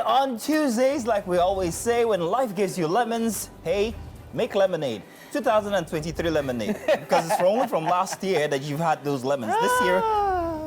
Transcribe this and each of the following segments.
on Tuesdays, like we always say, when life gives you lemons, hey, make lemonade. 2023 lemonade. Because it's only from last year that you've had those lemons. This year,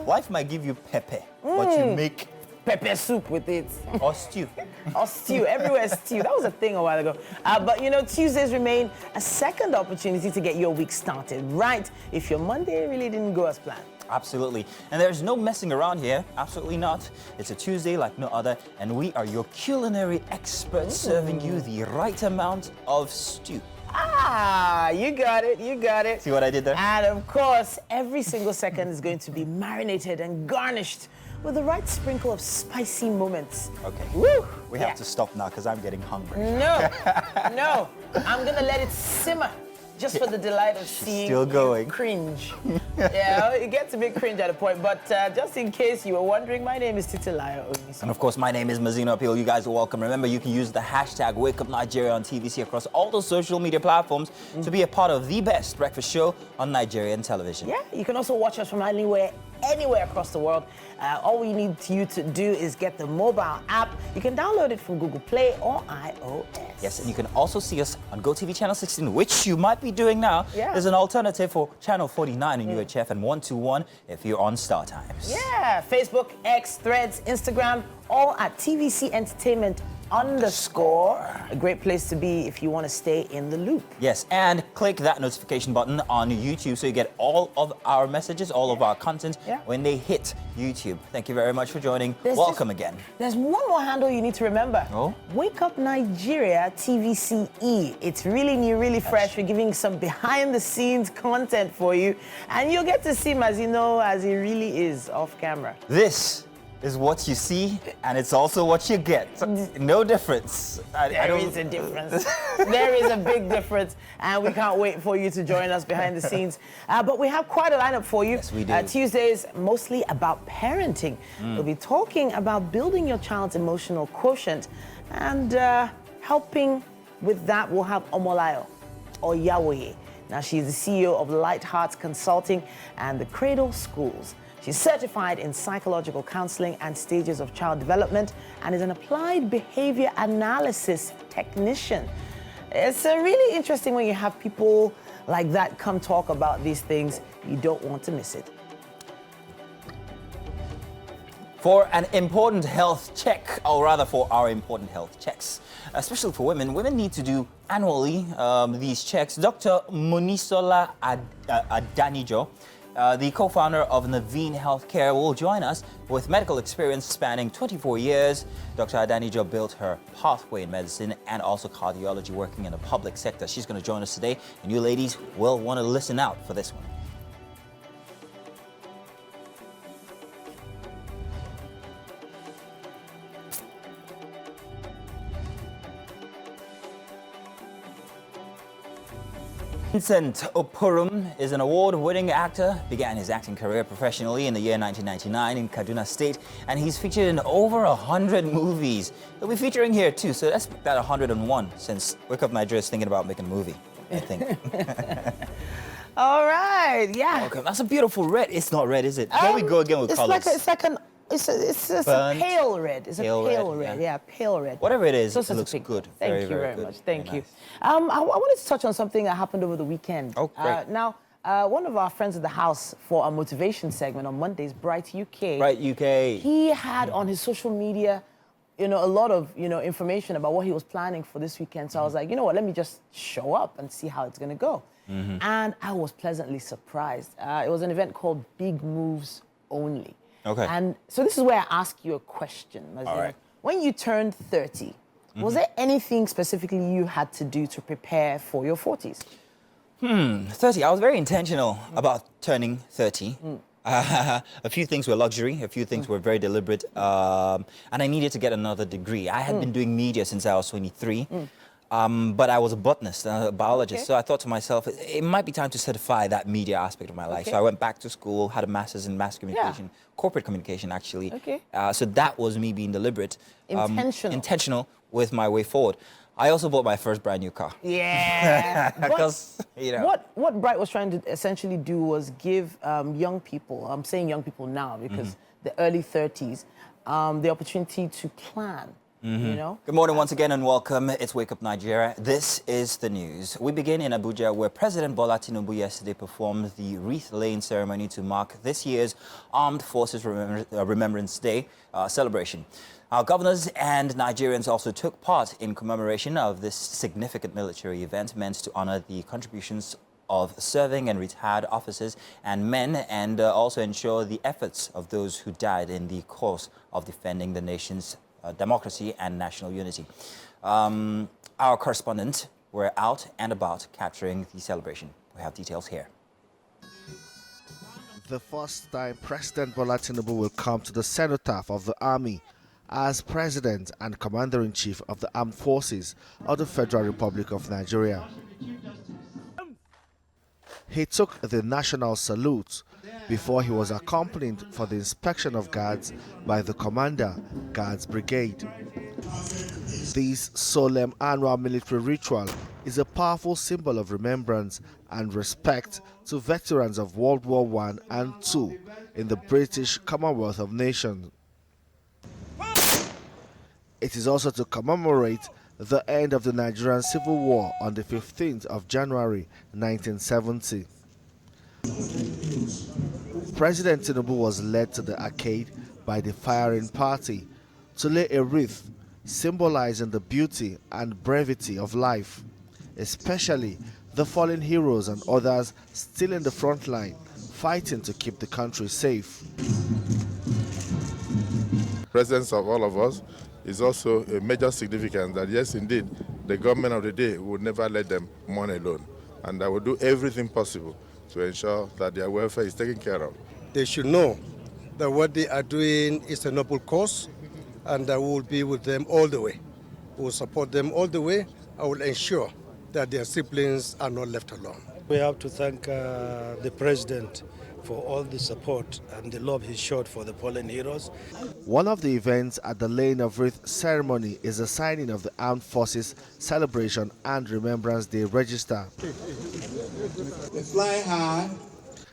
life might give you pepper, but you make pepper soup with it. or stew. Or stew. Everywhere is stew. That was a thing a while ago. But you know, Tuesdays remain a second opportunity to get your week started right if your Monday really didn't go as planned. Absolutely. And there's no messing around here. Absolutely not. It's a Tuesday like no other, and we are your culinary experts serving you the right amount of stew. Ah, you got it, you got it. See what I did there? And of course, every single second is going to be marinated and garnished with the right sprinkle of spicy moments. Okay. Woo! We have to stop now because I'm getting hungry. No, no. I'm going to let it simmer just for the delight of seeing still going. you cringe. Yeah, it gets a bit cringe at a point, but just in case you were wondering, my name is Titilayo Onyisi. And of course, my name is Mazino Appeal. You guys are welcome. Remember, you can use the hashtag WakeUpNigeria across all those social media platforms to be a part of the best breakfast show on Nigerian television. Yeah, you can also watch us from anywhere across the world. All we need you to do is get the mobile app. You can download it from Google Play or iOS. Yes, and you can also see us on GOTV Channel 16, which you might be doing now. Yeah. There's an alternative for Channel 49 in UHF and 121 if you're on StarTimes. Yeah, Facebook, X, Threads, Instagram, all at TVC Entertainment _. A great place to be if you want to stay in the loop. Yes, and click that notification button on YouTube so you get all of our messages, all of our content when they hit YouTube. Thank you very much for joining. Welcome again. There's one more handle you need to remember. Oh? Wake Up Nigeria TVCE. It's really new, really fresh. We're giving some behind-the-scenes content for you, and you'll get to see him as you know, as he really is off camera. This is what you see, and it's also what you get. No difference. There is a difference. There is a big difference, and we can't wait for you to join us behind the scenes. But we have quite a lineup for you. Yes, we do. Tuesdays, mostly about parenting. We'll be talking about building your child's emotional quotient, and helping with that, we'll have Omolayo, or Yahweh. Now, she's the CEO of Light Hearts Consulting and the Cradle Schools. She's certified in psychological counseling and stages of child development and is an applied behavior analysis technician. It's really interesting when you have people like that come talk about these things. You don't want to miss it. For an important health check, or rather for our important health checks, especially for women, women need to do annually these checks. Dr. Munisola Adanijo, the co-founder of Naveen Healthcare, will join us with medical experience spanning 24 years. Dr. Adanijo built her pathway in medicine and also cardiology, working in the public sector. She's going to join us today, and you ladies will want to listen out for this one. Vincent Oporum is an award-winning actor, began his acting career professionally in the year 1999 in Kaduna State, and he's featured in over 100 movies. He'll be featuring here too, so that's that 101 since Wake Up Nigeria is thinking about making a movie, I think. All right, yeah. Okay, that's a beautiful red. It's not red, is it? Here we go again with colors. It's a pale red. It's pale a pale red, red. Yeah, pale red. Whatever it is, So it looks good. Thank you very good. much. Thank Very you. nice. I wanted to touch on something that happened over the weekend. Oh, great. Now, one of our friends at the house for our motivation segment on Mondays, Bright UK. Bright UK. He had on his social media, a lot of, information about what he was planning for this weekend. So I was like, you know what, let me just show up and see how it's going to go. And I was pleasantly surprised. It was an event called Big Moves Only. Okay. And so this is where I ask you a question, Mazino. All right. When you turned 30, was there anything specifically you had to do to prepare for your 40s? 30. I was very intentional about turning 30. A few things were luxury, a few things were very deliberate, and I needed to get another degree. I had been doing media since I was 23. But I was a botanist, a biologist, so I thought to myself, it might be time to certify that media aspect of my life. So I went back to school, had a master's in mass communication, corporate communication, actually. So that was me being deliberate. Intentional with my way forward. I also bought my first brand new car. Yeah. Because, What Bright was trying to essentially do was give young people, I'm saying young people now because the early 30s, the opportunity to plan You know? Good morning once again and welcome. It's Wake Up Nigeria. This is the news. We begin in Abuja, where President Bola Tinubu yesterday performed the wreath-laying ceremony to mark this year's Armed Forces Remembrance Day celebration. Our governors and Nigerians also took part in commemoration of this significant military event meant to honor the contributions of serving and retired officers and men, and also ensure the efforts of those who died in the course of defending the nation's democracy and national unity. Our correspondents were out and about capturing the celebration. We have details here. The first time President Bola Tinubu will come to the cenotaph of the army as President and Commander-in-Chief of the Armed Forces of the Federal Republic of Nigeria. He took the national salute before he was accompanied for the inspection of guards by the Commander, Guards Brigade. This solemn annual military ritual is a powerful symbol of remembrance and respect to veterans of World War I and II in the British Commonwealth of Nations. It is also to commemorate the end of the Nigerian Civil War on the 15th of January 1970. President Tinubu was led to the arcade by the firing party to lay a wreath symbolizing the beauty and brevity of life, especially the fallen heroes and others still in the front line fighting to keep the country safe. Presence of all of us is also a major significance that, yes, indeed, the government of the day would never let them mourn alone, and I will do everything possible to ensure that their welfare is taken care of. They should know that what they are doing is a noble cause, and that we will be with them all the way. We will support them all the way. I will ensure that their siblings are not left alone. We have to thank the President for all the support and the love he showed for the fallen heroes. One of the events at the laying of wreath ceremony is the signing of the Armed Forces Celebration and Remembrance Day Register. Fly high.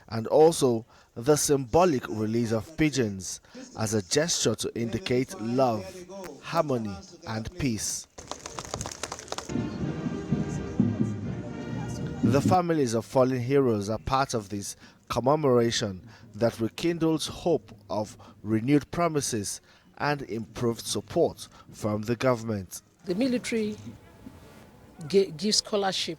And also the symbolic release of pigeons as a gesture to indicate love, harmony, and peace. The families of fallen heroes are part of this commemoration that rekindles hope of renewed promises and improved support from the government. The military gives scholarship,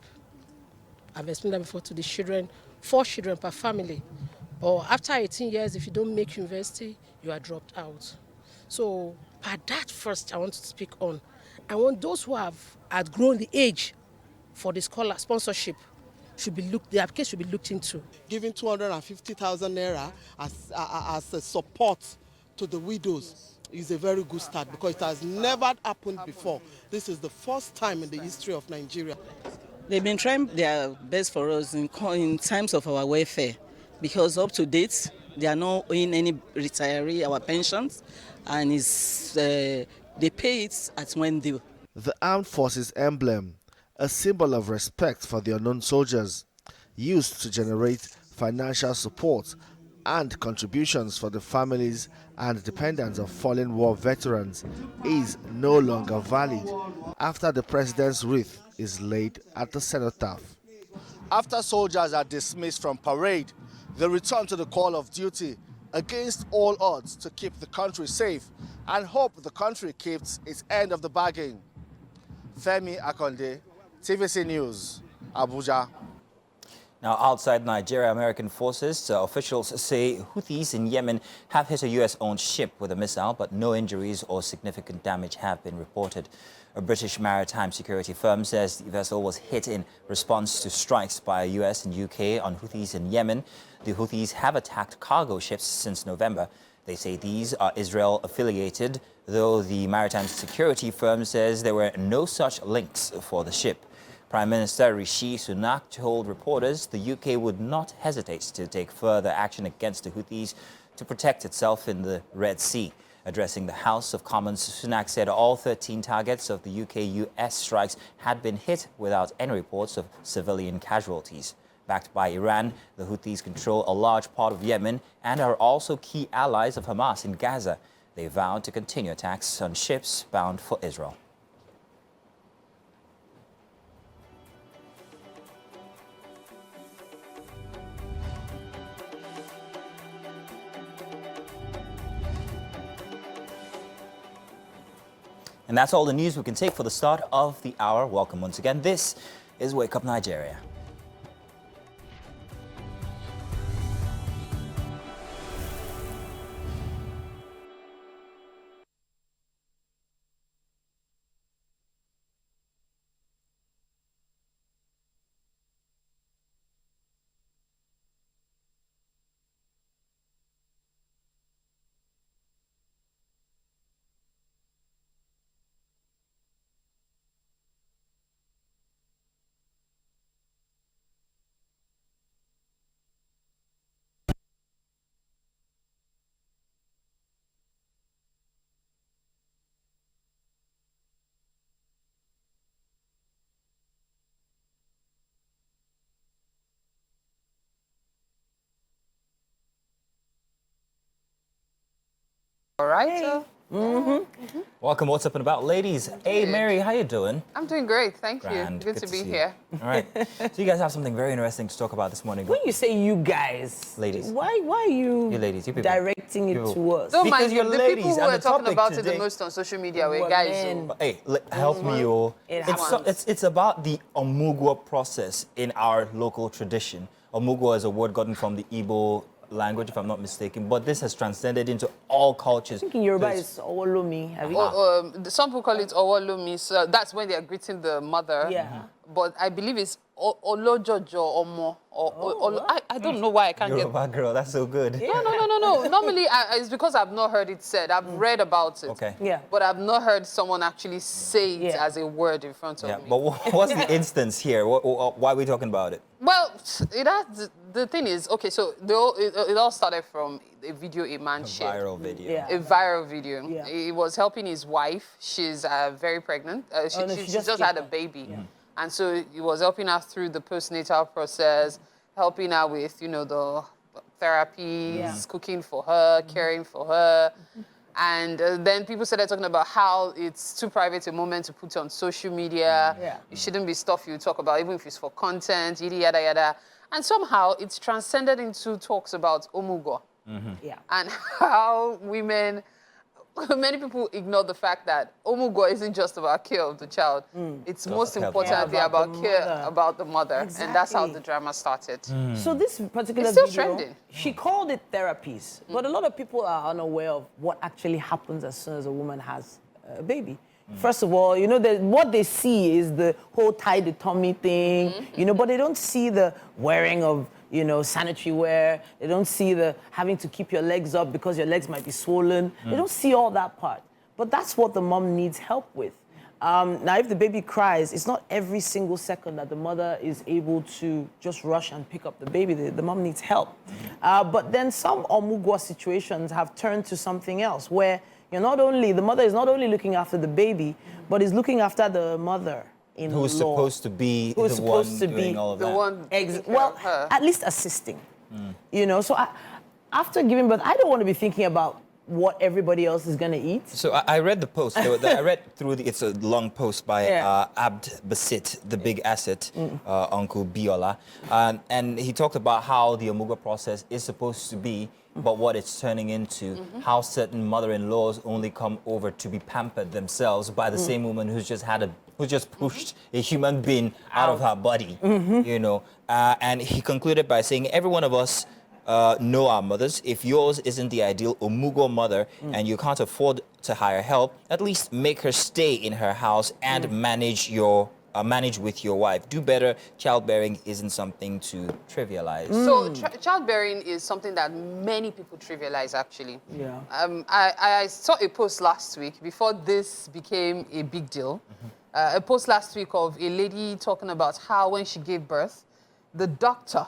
I've explained that before, to the children, 4 children per family. But after 18 years, if you don't make university, you are dropped out. So, by that first, I want to speak on. I want those who have outgrown the age for the scholar sponsorship the application should be looked into. Giving 250,000 naira as a support to the widows is a very good start, because it has never happened before. This is the first time in the history of Nigeria. They've been trying their best for us in times of our welfare, because up to date, they are not owing any retiree our pensions, and they pay it at when due. The Armed Forces emblem, a symbol of respect for the unknown soldiers, used to generate financial support and contributions for the families and dependents of fallen war veterans, is no longer valid after the president's wreath is laid at the cenotaph. After soldiers are dismissed from parade, they return to the call of duty against all odds to keep the country safe and hope the country keeps its end of the bargain. Femi Akonde, TVC News, Abuja. Now, outside Nigeria, American forces officials say Houthis in Yemen have hit a U.S.-owned ship with a missile, but no injuries or significant damage have been reported. A British maritime security firm says the vessel was hit in response to strikes by U.S. and U.K. on Houthis in Yemen. The Houthis have attacked cargo ships since November. They say these are Israel-affiliated, though the maritime security firm says there were no such links for the ship. Prime Minister Rishi Sunak told reporters the UK would not hesitate to take further action against the Houthis to protect itself in the Red Sea. Addressing the House of Commons, Sunak said all 13 targets of the UK-US strikes had been hit without any reports of civilian casualties. Backed by Iran, the Houthis control a large part of Yemen and are also key allies of Hamas in Gaza. They vowed to continue attacks on ships bound for Israel. And that's all the news we can take for the start of the hour. Welcome once again. This is Wake Up Nigeria. All right. Welcome. What's up and about, ladies? Hey, Mary, how you doing? I'm doing great. Thank Grand. you. Good to be see you. here. All right. So you guys have something very interesting to talk about this morning. When you say you guys, Ladies. why are you, You ladies, you people. directing it You. to us? Don't Because mind you, you're the ladies, people who and are the talking topic about it today- the most on social media were Were guys. men. Hey, help me, yo. It happens. It's about the Omugwo process in our local tradition. Omugwo is a word gotten from the Igbo language, if I'm not mistaken, but this has transcended into all cultures. I think in Yoruba There's- it's Owolomi. Have you? Some people call it Owolomi, so that's when they are greeting the mother. Yeah. But I believe it's Olojojo Omo. I don't know why I can't get. Yoruba girl, that's so good. No. Normally, it's because I've not heard it said. I've read about it. Okay. Yeah. But I've not heard someone actually say it Yeah. as a word in front of Yeah, me. but what's the instance here? Why are we talking about it? Well, the thing is, okay, so it all started from a video a man shared. Viral video. Yeah. A viral video. Yeah. He was helping his wife. She's very pregnant. She no, she she just just gave had a birth. baby. And so he was helping her through the postnatal process, helping her with, the therapies, cooking for her, caring for her. And then people started talking about how it's too private a moment to put on social media. Yeah. It shouldn't be stuff you talk about, even if it's for content, yada, yada. And somehow it's transcended into talks about Omugwo. Yeah. And how many people ignore the fact that Omugwo isn't just about care of the child. It's most care importantly about the care mother. about the mother. And that's how Exactly. the drama started. So this particular It's still video, trending. she called it therapies, but a lot of people are unaware of what actually happens as soon as a woman has a baby. First of all, what they see is the whole tie the tummy thing, but they don't see the wearing of, sanitary wear. They don't see the having to keep your legs up because your legs might be swollen. They don't see all that part. But that's what the mom needs help with. Now, if the baby cries, it's not every single second that the mother is able to just rush and pick up the baby. The mom needs help. But then some Omugwo situations have turned to something else where the mother is not only looking after the baby, but is looking after the mother-in-law. Who's supposed to be Who's the supposed one to doing be all of The that? one taking care well, of her. at least assisting. So after giving birth, I don't want to be thinking about what everybody else is going to eat. So I read the post. I read through it's a long post by Abd Basit, the big asset, Uncle Biola. And he talked about how the Omugwo process is supposed to be, but what it's turning into, how certain mother-in-laws only come over to be pampered themselves by the same woman who's just pushed a human being out of her body, And he concluded by saying, every one of us know our mothers. If yours isn't the ideal Omugwo mother and you can't afford to hire help, at least make her stay in her house and manage with your wife. Do better. Childbearing isn't something to trivialize. So childbearing is something that many people trivialize, actually. Yeah. I saw a post last week before this became a big deal. A post last week of a lady talking about how when she gave birth, the doctor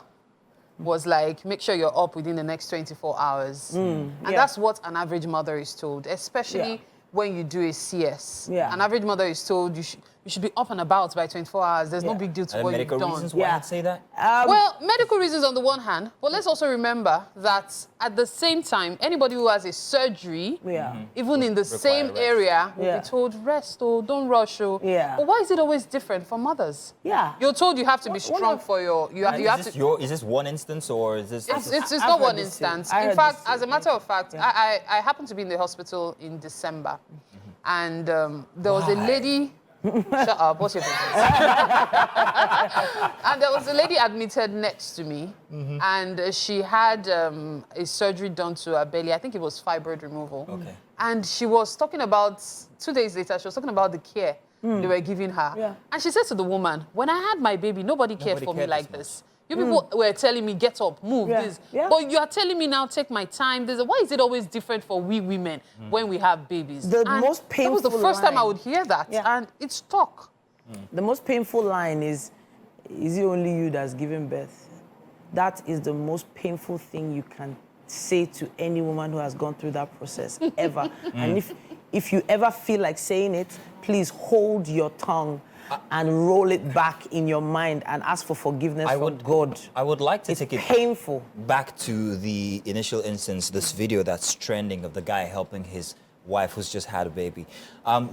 was like, make sure you're up within the next 24 hours. And that's what an average mother is told, especially when you do a CS. Yeah. An average mother is told you you should be up and about by 24 hours. There's no big deal to Are there what you've medical done. reasons why you'd say that? Well, medical reasons on the one hand, but let's also remember that at the same time, anybody who has a surgery, even in the same rest. area, will be told, rest, or don't rush. Or, but why is it always different for mothers? You're told you have to be strong for your... Is this one instance, or is this... It's not one instance. In fact, as a matter of fact, I happened to be in the hospital in December, and there was a lady... Shut up, what's your business? And there was a lady admitted next to me, and she had a surgery done to her belly. I think it was fibroid removal. Okay. And she was talking about, 2 days later, she was talking about the care they were giving her. And she said to the woman, when I had my baby, nobody cared for me like this. You people were telling me, get up, move, this. But you are telling me now, take my time. Why is it always different for we women when we have babies? The most painful That was the first time I would hear that, and it stuck. The most painful line is it only you that's giving birth? That is the most painful thing you can say to any woman who has gone through that process, ever. And if you ever feel like saying it, please hold your tongue and roll it back in your mind and ask for forgiveness from God. I would like to take it painful. Back to the initial instance, this video that's trending of the guy helping his wife who's just had a baby.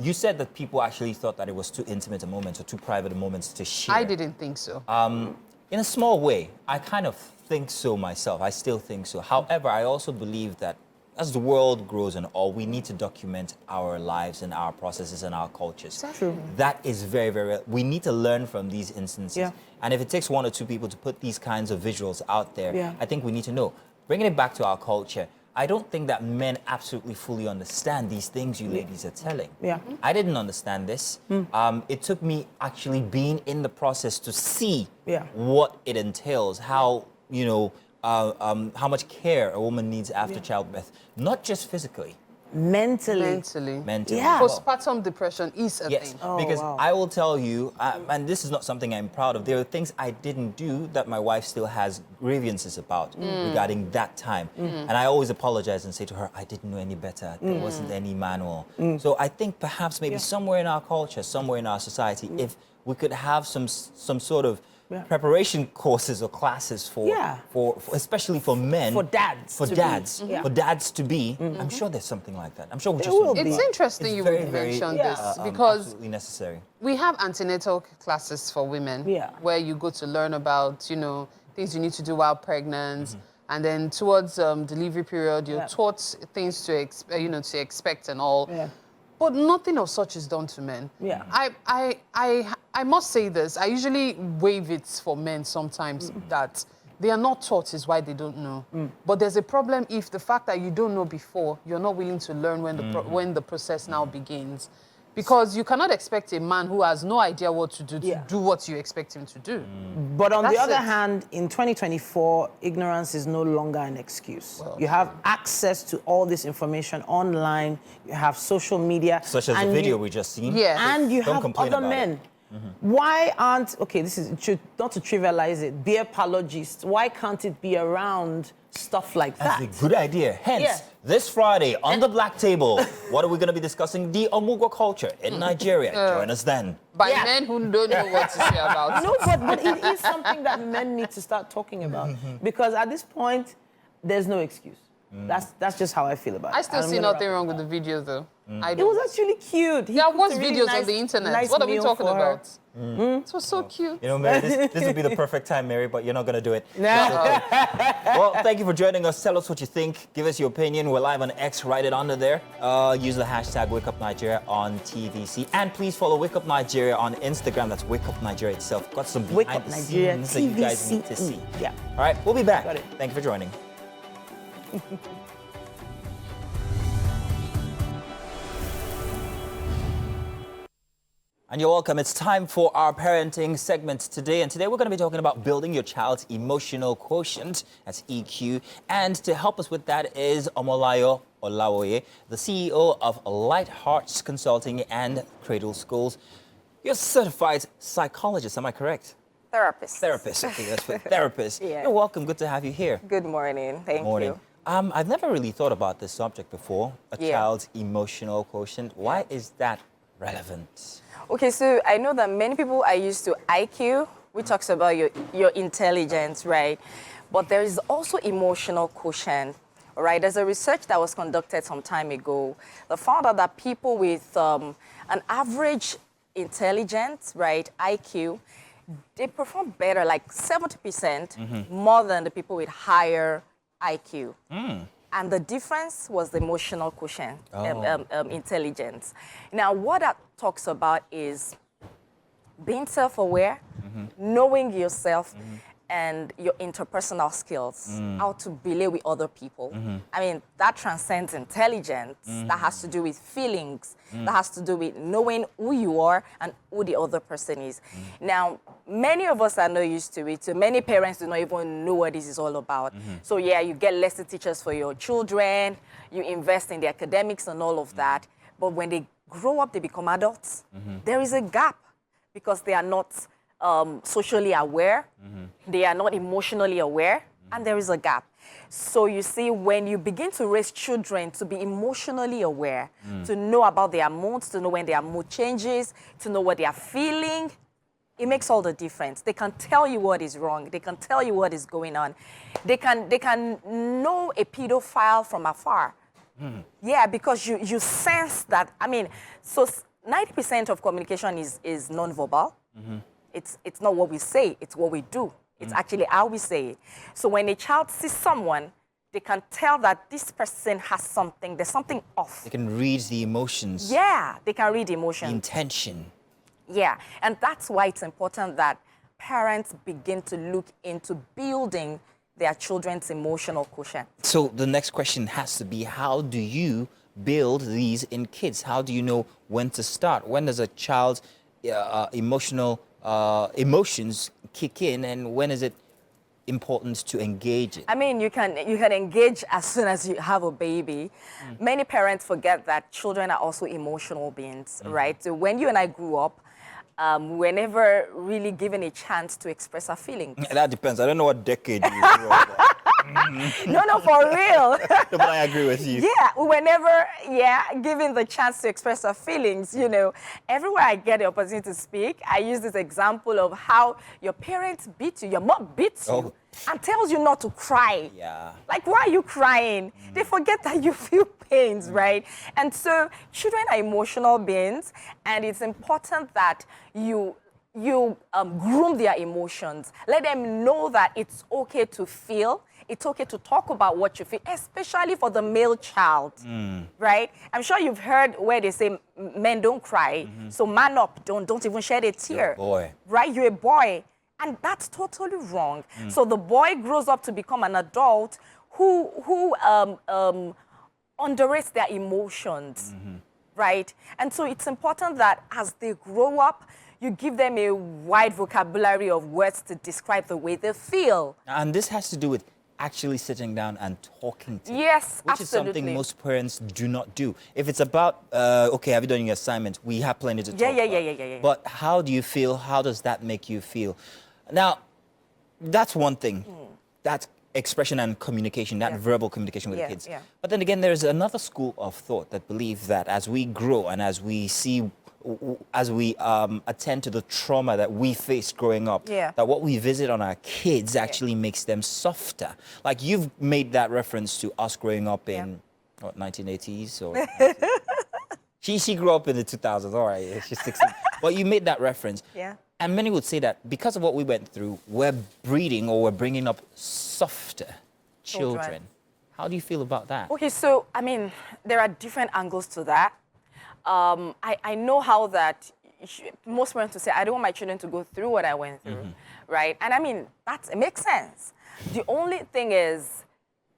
You said that people actually thought that it was too intimate a moment or too private a moment to share. I didn't think so. In a small way, I kind of think so myself. I still think so. However, I also believe that as the world grows and all, we need to document our lives and our processes and our cultures. That's true. That is very, very... We need to learn from these instances. Yeah. And if it takes one or two people to put these kinds of visuals out there, I think we need to know. Bringing it back to our culture, I don't think that men absolutely fully understand these things you ladies are telling. I didn't understand this. It took me actually being in the process to see what it entails, how, you know, how much care a woman needs after childbirth, not just physically. Mentally. Yeah. Postpartum depression is a thing. Because I will tell you, and this is not something I'm proud of, there are things I didn't do that my wife still has grievances about regarding that time. And I always apologize and say to her, I didn't know any better. There wasn't any manual. So I think perhaps maybe somewhere in our culture, somewhere in our society, if we could have some sort of preparation courses or classes for especially for men, for dads to be. I'm sure there's something like that. I'm sure it's interesting you would mention this because absolutely necessary. We have antenatal classes for women where you go to learn about, you know, things you need to do while pregnant, and then towards delivery period you're taught things to expect and all. But nothing of such is done to men. I must say this. I usually waive it for men sometimes that they are not taught is why they don't know. But there's a problem if the fact that you don't know before, you're not willing to learn when the process now begins. Because you cannot expect a man who has no idea what to do to do what you expect him to do. But on the other hand, in 2024, ignorance is no longer an excuse. You have access to all this information online. You have social media. Such as the video we just seen. And you have other men. Why aren't, okay, this is not to trivialize it, beer apologists, why can't it be around stuff like that? That's a good idea. Hence, this Friday on the Black Table, what are we going to be discussing? The Omugwo culture in Nigeria. Join us then. By men who don't know what to say about it. No, but it is something that men need to start talking about. Because at this point, there's no excuse. That's just how I feel about it. I still see nothing wrong with the video, though. It was actually cute. There was videos on the internet. What are we talking about? It was so cute. You know, Mary, this would be the perfect time, Mary, but you're not going to do it. No. Well, thank you for joining us. Tell us what you think. Give us your opinion. We're live on X. Write it under there. Use the hashtag WakeUpNigeria And please follow Wake Up Nigeria on Instagram. That's Wake Up Nigeria itself. Got some behind the scenes that you guys need to see. All right, we'll be back. Thank you for joining. And you're welcome. It's time for our parenting segment today. And today we're going to be talking about building your child's emotional quotient. That's EQ. And to help us with that is Omolayo Olawoye, the CEO of Light Hearts Consulting and Cradle Schools. You're a certified psychologist, am I correct? Therapist. Therapist. Okay, that's for therapist. You're welcome. Good to have you here. Good morning. Thank you. I've never really thought about this subject before, a child's emotional quotient. Why is that relevant? Okay, so I know that many people are used to IQ, which talks about your intelligence, right? But there is also emotional quotient, right? There's a research that was conducted some time ago that found out that people with an average intelligence, right, IQ, they perform better, like 70% more than the people with higher IQ. And the difference was the emotional quotient, intelligence. Now, what that talks about is being self-aware, knowing yourself, and your interpersonal skills, how to relate with other people. I mean, that transcends intelligence. That has to do with feelings. That has to do with knowing who you are and who the other person is. Now, many of us are not used to it. So many parents do not even know what this is all about. So yeah, you get lesson teachers for your children. You invest in the academics and all of that. But when they grow up, they become adults. There is a gap because they are not socially aware, they are not emotionally aware, and there is a gap. So you see, when you begin to raise children to be emotionally aware, to know about their moods, to know when their mood changes, to know what they are feeling, it makes all the difference. They can tell you what is wrong. They can tell you what is going on. They can know a pedophile from afar. Yeah, because you sense that. I mean, so 90% of communication is nonverbal. It's not what we say, it's what we do. It's actually how we say it. So when a child sees someone, they can tell that this person has something, there's something off. They can read the emotions. Yeah, they can read emotions. The intention. Yeah, and that's why it's important that parents begin to look into building their children's emotional quotient. So the next question has to be, how do you build these in kids? How do you know when to start? When does a child's emotions kick in, and when is it important to engage it? I mean, you can engage as soon as you have a baby. Many parents forget that children are also emotional beings, right? So when you and I grew up, we were never really given a chance to express our feelings. That depends. I don't know what decade you grew up in. No, for real. No, but I agree with you. Yeah, we were never, given the chance to express our feelings, you know. Everywhere I get the opportunity to speak, I use this example of how your parents beat you, your mom beats you, and tells you not to cry. Yeah. Like, why are you crying? They forget that you feel pains, right? And so children are emotional beings, and it's important that you groom their emotions. Let them know that it's okay to feel. It's okay to talk about what you feel, especially for the male child, right? I'm sure you've heard where they say men don't cry, so man up, don't even shed a tear. You're a boy. Right? You're a boy. And that's totally wrong. So the boy grows up to become an adult who underrates their emotions, right? And so it's important that as they grow up, you give them a wide vocabulary of words to describe the way they feel. And this has to do with actually sitting down and talking to them. Yes, which absolutely. is something most parents do not do. If it's about, okay, have you done your assignment? We have plenty to talk about. Yeah. But how do you feel? How does that make you feel? Now, that's one thing. That's expression and communication, that verbal communication with the kids. Yeah. But then again, there's another school of thought that believes that as we grow and as we see, as we attend to the trauma that we faced growing up, that what we visit on our kids actually makes them softer. Like you've made that reference to us growing up in, what, 1980s? Or she grew up in the 2000s, all right, she's 16. But you made that reference. Yeah. And many would say that because of what we went through, we're breeding or we're bringing up softer children. How do you feel about that? Okay, so, I mean, there are different angles to that. I know how that most parents will say, I don't want my children to go through what I went through, right? And I mean, it makes sense. The only thing is,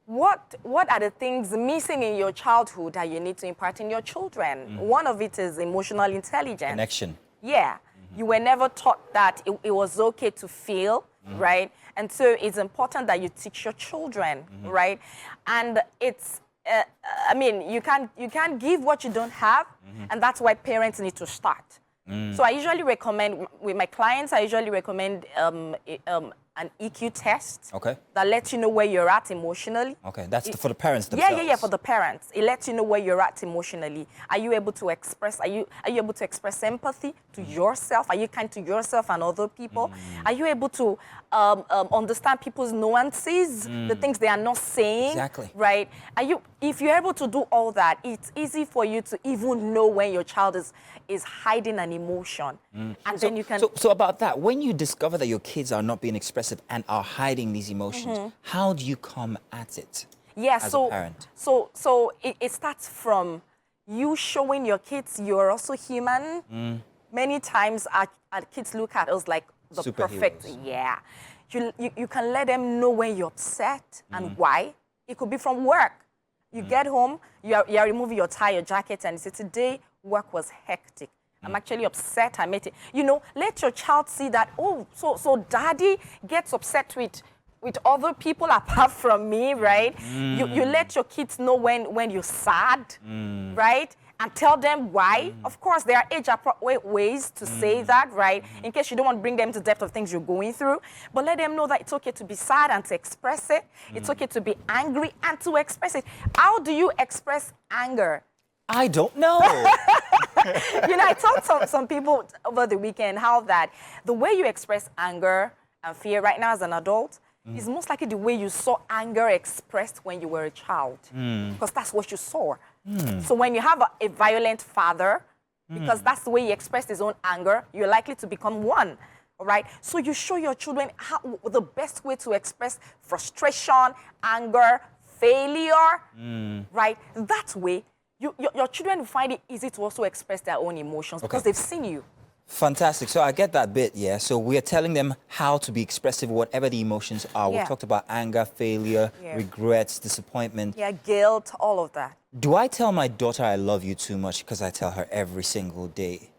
what are the things missing in your childhood that you need to impart in your children? One of it is emotional intelligence. Connection. Yeah. You were never taught that it was okay to feel, right? And so it's important that you teach your children, right? And it's, I mean, you can't give what you don't have, and that's why parents need to start. So I usually recommend, with my clients, I usually recommend an an EQ test Okay. that lets you know where you're at emotionally. Okay, that's for the parents themselves. Yeah, for the parents. It lets you know where you're at emotionally. Are you able to express, are you able to express empathy to yourself? Are you kind to yourself and other people? Are you able to understand people's nuances, the things they are not saying? Exactly. Right? If you're able to do all that, it's easy for you to even know when your child is hiding an emotion. And then you can... So about that, when you discover that your kids are not being expressive and are hiding these emotions, how do you come at it as a parent? So it starts from you showing your kids you're also human. Many times our kids look at us like the perfect, you can let them know when you're upset and why. It could be from work. You get home, you're removing your tie, your jacket, and you say, today work was hectic. I'm actually upset. I made it. You know, let your child see that, oh, so daddy gets upset with other people apart from me, right? You let your kids know when you're sad, right? And tell them why. Of course, there are age-appropriate ways to say that, right? In case you don't want to bring them to the depth of things you're going through. But let them know that it's okay to be sad and to express it. It's okay to be angry and to express it. How do you express anger? I don't know. You know, I told some people over the weekend how that the way you express anger and fear right now as an adult is most likely the way you saw anger expressed when you were a child. Because that's what you saw. So when you have a violent father, because that's the way he expressed his own anger, you're likely to become one. All right? So you show your children how the best way to express frustration, anger, failure, right? That way, your children will find it easy to also express their own emotions because they've seen you. Fantastic. So I get that bit, yeah. So we're telling them how to be expressive, whatever the emotions are. We've talked about anger, failure, regrets, disappointment. Yeah, guilt, all of that. Do I tell my daughter I love you too much because I tell her every single day?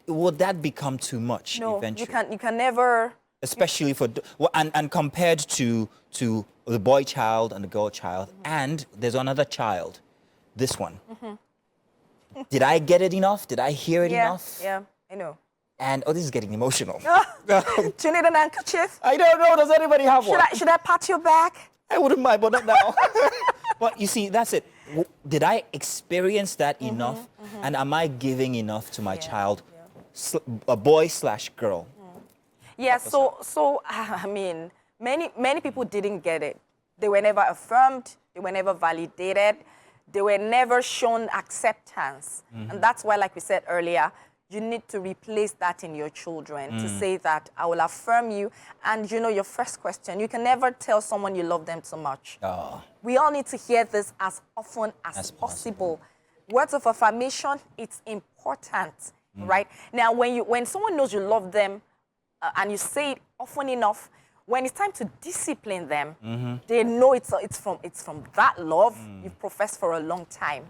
Will that become too much eventually? You can never... Especially for... And compared to the boy child and the girl child, and there's another child. This one. Did I get it enough? Did I hear it enough? Yeah, I know. And, this is getting emotional. Do you need an handkerchief? I don't know. Does anybody have one? Should I pat your back? I wouldn't mind, but not now. But you see, that's it. Did I experience that enough? And am I giving enough to my child, a boy/girl? Yeah, so I mean, many people didn't get it. They were never affirmed. They were never validated. They were never shown acceptance. And that's why, like we said earlier, you need to replace that in your children to say that I will affirm you. And you know, your first question, you can never tell someone you love them too much. We all need to hear this as often as possible. Words of affirmation, it's important, right? Now, when someone knows you love them and you say it often enough, when it's time to discipline them, they know it's from that love you've professed for a long time.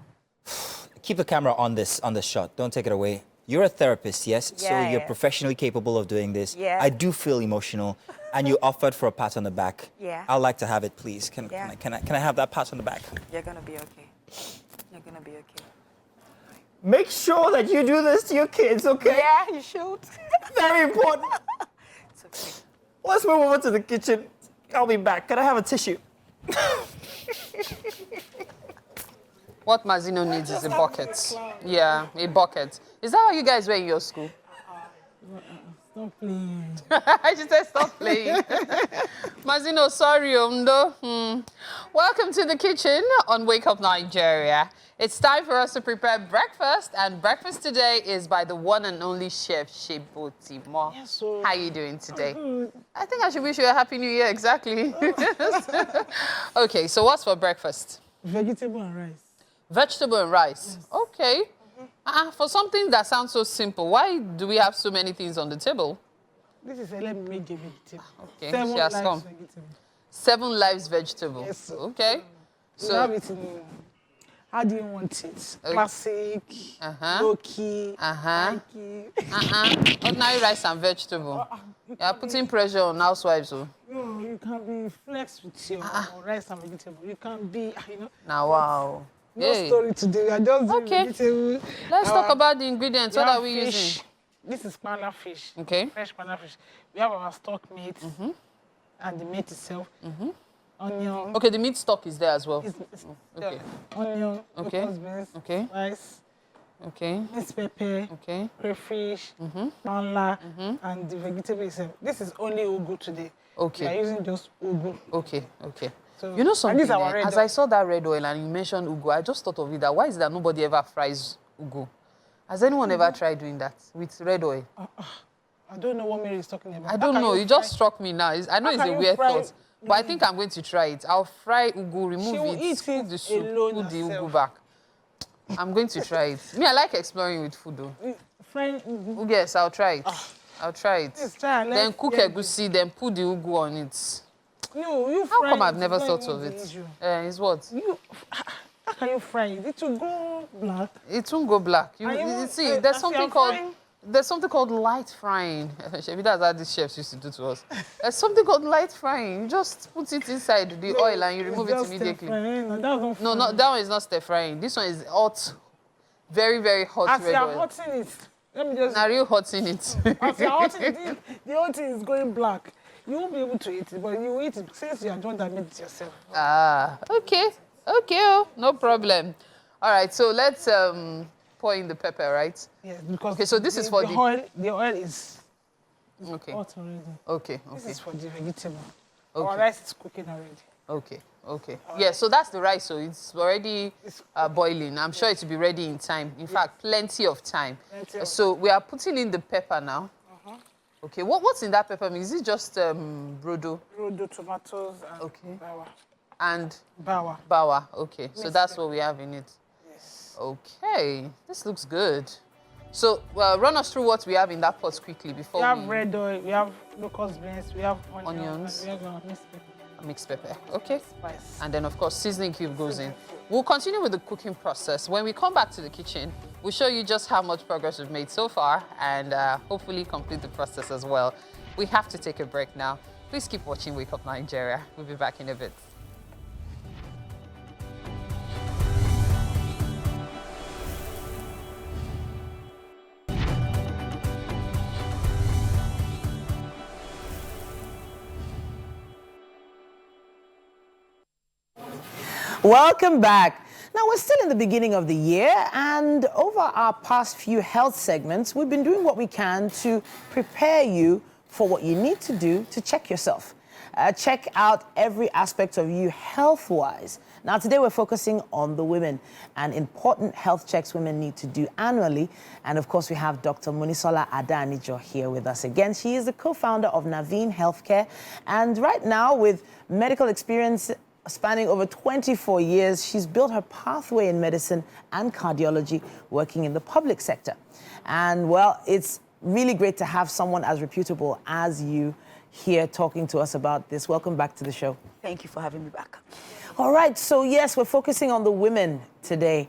Keep the camera on this shot. Don't take it away. You're a therapist, yes? Yeah, so you're professionally capable of doing this. Yeah. I do feel emotional. And you offered for a pat on the back. Yeah. I'd like to have it, please. Can I have that pat on the back? You're going to be okay. You're going to be okay. Make sure that you do this to your kids, okay? Yeah, you should. Very important. It's okay. Let's move over to the kitchen. I'll be back. Can I have a tissue? What Mazino needs is a bucket. Yeah, a bucket. Is that how you guys were in your school? Stop playing. She said stop playing. Mazino, sorry, Welcome to the kitchen on Wake Up Nigeria. It's time for us to prepare breakfast, and breakfast today is by the one and only chef, Shebotimo. Yes, sir. How are you doing today? I think I should wish you a happy new year, exactly. Okay, so what's for breakfast? Vegetable and rice. Vegetable and rice. Yes. Okay. For something that sounds so simple, why do we have so many things on the table? This is a major vegetable. Okay, 7 she has come. vegetable. 7 lives vegetable. Yes, sir. Okay. So have it in, how do you want it? Classic, low-key, high-key. Ordinary rice and vegetable. You're putting pressure on housewives. So. No, you can be flex with your rice and vegetable. You can be, Now, wow. No story today. I just doing vegetable. Let's talk about the ingredients. What are we using? This is panda fish. Okay. Fresh panda fish. We have our stock meat and the meat itself. Onion. Okay, the meat stock is there as well. Okay. Onion. Okay. Beans, Okay. rice. Okay. Minced pepper. Okay. Crayfish. Panda. And the vegetable itself. This is only ugu today. Okay. We are using just ugu. Okay. Okay. So, You know something, and this our red as I saw that red oil and you mentioned ugu, I just thought of it that why is it that nobody ever fries ugu? Has anyone ever tried doing that with red oil? I don't know what Mary is talking about. I don't know. You just struck me now. I know it's a weird thought, but I think I'm going to try it. I'll fry ugu, remove it, cook the soup, put the ugu back. I'm going to try it. Me, I like exploring with food though. Frying ugu? Yes, I'll try it. I'll try it. Yes, try. Then cook egusi, then put the ugu on it. No, you How fry come it, I've never it's thought not of even the it? issue. It's what? How can you fry it? It will go black. It won't go black. You see, there's something called frying? there's something called light frying. Maybe that's how these chefs used to do to us. There's something called light frying. You just put it inside the oil and you remove it immediately. No, that one is not stir frying. This one is hot, very, very hot As red you're oil. hotting it, let me just... Now real hot in it. As you're hotting it, the whole thing is going black. You won't be able to eat it, but you eat it since you are the one that made it yourself. Okay. Okay, no problem. All right, so let's pour in the pepper, right? Yes, because okay, so this is for the oil. The oil is okay. hot already. Okay. This is for the vegetable. Okay. Our rice is cooking already. Okay. Okay. Yeah, so that's the rice. So it's already boiling. I'm sure it will be ready in time. In fact, plenty of time. So we are putting in the pepper now. Okay. What's in that pepper mix? Is it just brodo? Brodo, tomatoes, and bawa. And bawa. Bawa. Okay. So that's what we have in it. Yes. Okay. This looks good. So run us through what we have in that pot quickly before we have red oil, we have locust beans, we have onions, we have mixed pepper. Mixed pepper. Okay. Spice. And then of course seasoning cube goes in. We'll continue with the cooking process. When we come back to the kitchen, we'll show you just how much progress we've made so far and hopefully complete the process as well. We have to take a break now. Please keep watching Wake Up Nigeria. We'll be back in a bit. Welcome back. Now, we're still in the beginning of the year, and over our past few health segments, we've been doing what we can to prepare you for what you need to do to check yourself. Check out every aspect of you health-wise. Now, today we're focusing on the women and important health checks women need to do annually. And of course, we have Dr. Monisola Adanijo here with us again. She is the co-founder of Naveen Healthcare. And right now, with medical experience spanning over 24 years, she's built her pathway in medicine and cardiology, working in the public sector. And well, it's really great to have someone as reputable as you here talking to us about this. Welcome back to the show. Thank you for having me back. All right, so yes, we're focusing on the women today.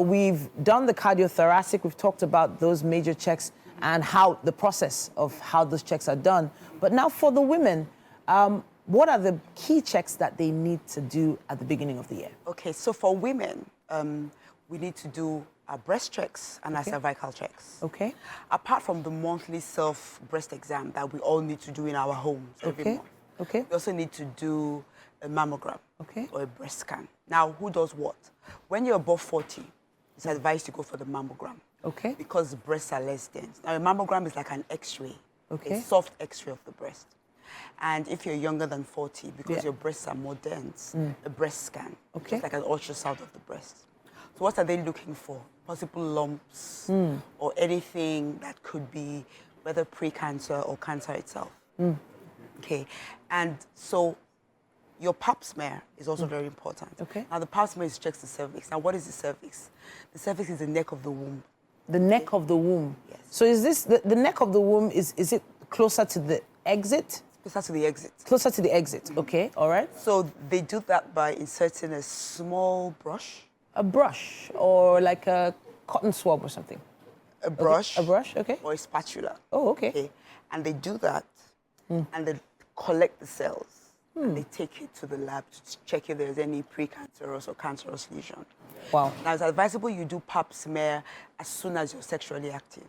We've done the cardiothoracic, we've talked about those major checks and how the process of how those checks are done. But now for the women, what are the key checks that they need to do at the beginning of the year? Okay, so for women, we need to do our breast checks and our cervical checks. Okay. Apart from the monthly self-breast exam that we all need to do in our homes every month. Okay. We also need to do a mammogram or a breast scan. Now, who does what? When you're above 40, it's advised to go for the mammogram. Okay. Because the breasts are less dense. Now, a mammogram is like an x-ray, a soft x-ray of the breast. And if you're younger than 40, because your breasts are more dense, a breast scan, just like an ultrasound of the breast. So what are they looking for? Possible lumps or anything that could be whether pre-cancer or cancer itself. Okay, and so your pap smear is also very important. Okay. Now the pap smear checks the cervix. Now what is the cervix? The cervix is the neck of the womb. The neck of the womb. Yes. So is this, the neck of the womb, is it closer to the exit? Closer to the exit. Closer to the exit, okay, all right. So they do that by inserting a small brush. A brush or like a cotton swab or something? A brush. Okay. A brush, okay. Or a spatula. Oh, okay. And they do that and they collect the cells and they take it to the lab to check if there's any precancerous or cancerous lesion. Wow. Now it's advisable you do pap smear as soon as you're sexually active.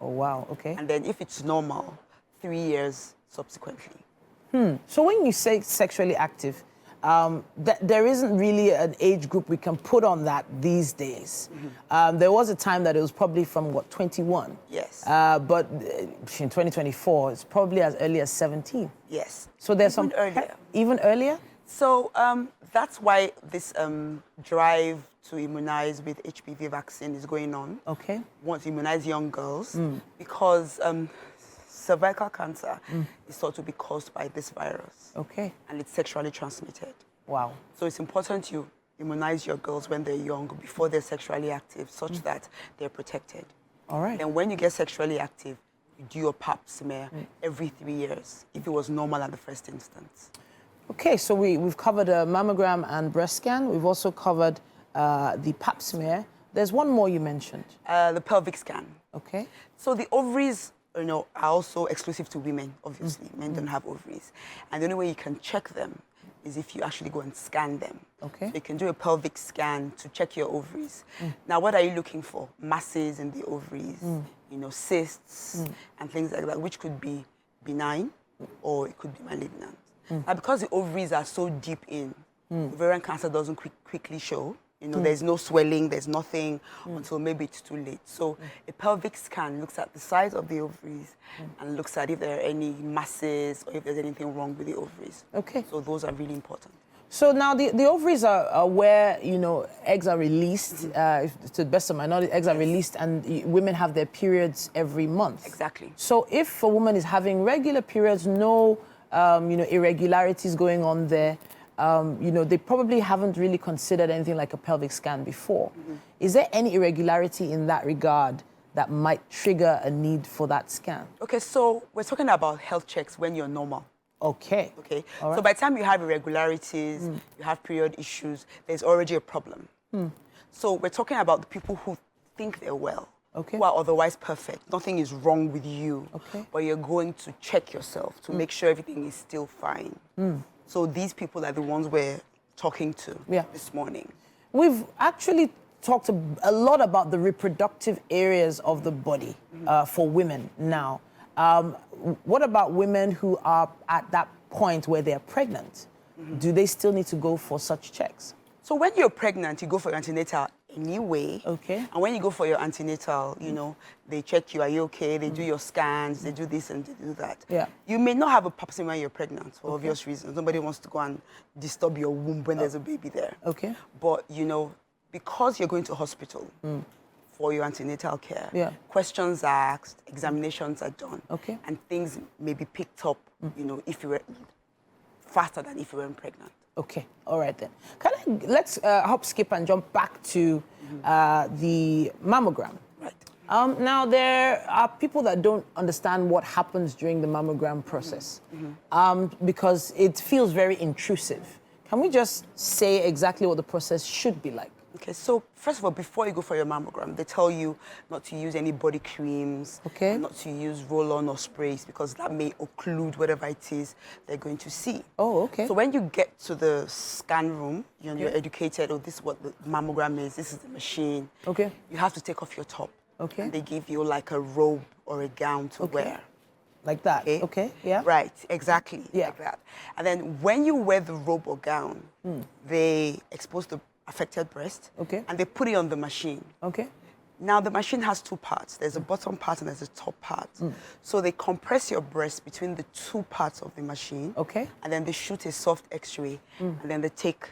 Oh, wow, okay. And then if it's normal, 3 years subsequently. So when you say sexually active, there isn't really an age group we can put on that these days. There was a time that it was probably from, what, 21? Yes. But in 2024, it's probably as early as 17. Yes. So there's Even earlier. Even earlier? So that's why this drive to immunize with HPV vaccine is going on. Okay. Want to immunize young girls because cervical cancer is thought to be caused by this virus. Okay. And it's sexually transmitted. Wow. So it's important you immunize your girls when they're young, before they're sexually active, such that they're protected. All right. Then when you get sexually active, you do your pap smear every 3 years, if it was normal at the first instance. Okay, so we've covered a mammogram and breast scan. We've also covered the pap smear. There's one more you mentioned. The pelvic scan. Okay. So the ovaries, are also exclusive to women, obviously. Men don't have ovaries. And the only way you can check them is if you actually go and scan them. Okay. So you can do a pelvic scan to check your ovaries. Now, what are you looking for? Masses in the ovaries, cysts and things like that, which could be benign or it could be malignant. Now, because the ovaries are so deep in, ovarian cancer doesn't quickly show. There's no swelling, there's nothing until maybe it's too late. So a pelvic scan looks at the size of the ovaries and looks at if there are any masses or if there's anything wrong with the ovaries. Okay. So those are really important. So now the ovaries are where, eggs are released. To the best of my knowledge, eggs are released and women have their periods every month. Exactly. So if a woman is having regular periods, no, irregularities going on there, they probably haven't really considered anything like a pelvic scan before. Is there any irregularity in that regard that might trigger a need for that scan? Okay, so we're talking about health checks when you're normal. Okay. Okay. All right. So by the time you have irregularities, you have period issues, there's already a problem. So we're talking about the people who think they're well, who are otherwise perfect. Nothing is wrong with you, but you're going to check yourself to make sure everything is still fine. So these people are the ones we're talking to this morning. We've actually talked a lot about the reproductive areas of the body for women now. What about women who are at that point where they're pregnant? Do they still need to go for such checks? So when you're pregnant, you go for your antenatal anyway. Okay. And when you go for your antenatal, they check you, are you okay? They do your scans, they do this and they do that. Yeah. You may not have a pap smear when you're pregnant for obvious reasons. Nobody wants to go and disturb your womb when there's a baby there. Okay. But, because you're going to hospital for your antenatal care, questions are asked, examinations are done, and things may be picked up, if you were faster than if you weren't pregnant. Okay, all right then. Let's hop, skip, and jump back to the mammogram. Right. Now, there are people that don't understand what happens during the mammogram process because it feels very intrusive. Can we just say exactly what the process should be like? Okay, so first of all, before you go for your mammogram, they tell you not to use any body creams, not to use roll-on or sprays because that may occlude whatever it is they're going to see. Oh, okay. So when you get to the scan room, you're educated, this is what the mammogram is, this is the machine. Okay. You have to take off your top. Okay. And they give you like a robe or a gown to wear. Like that? Okay, yeah. Right, exactly, like that. And then when you wear the robe or gown, they expose the affected breast, and they put it on the machine. Okay. Now, the machine has two parts. There's a bottom part and there's a top part. So they compress your breast between the two parts of the machine. Okay. And then they shoot a soft X-ray, and then they take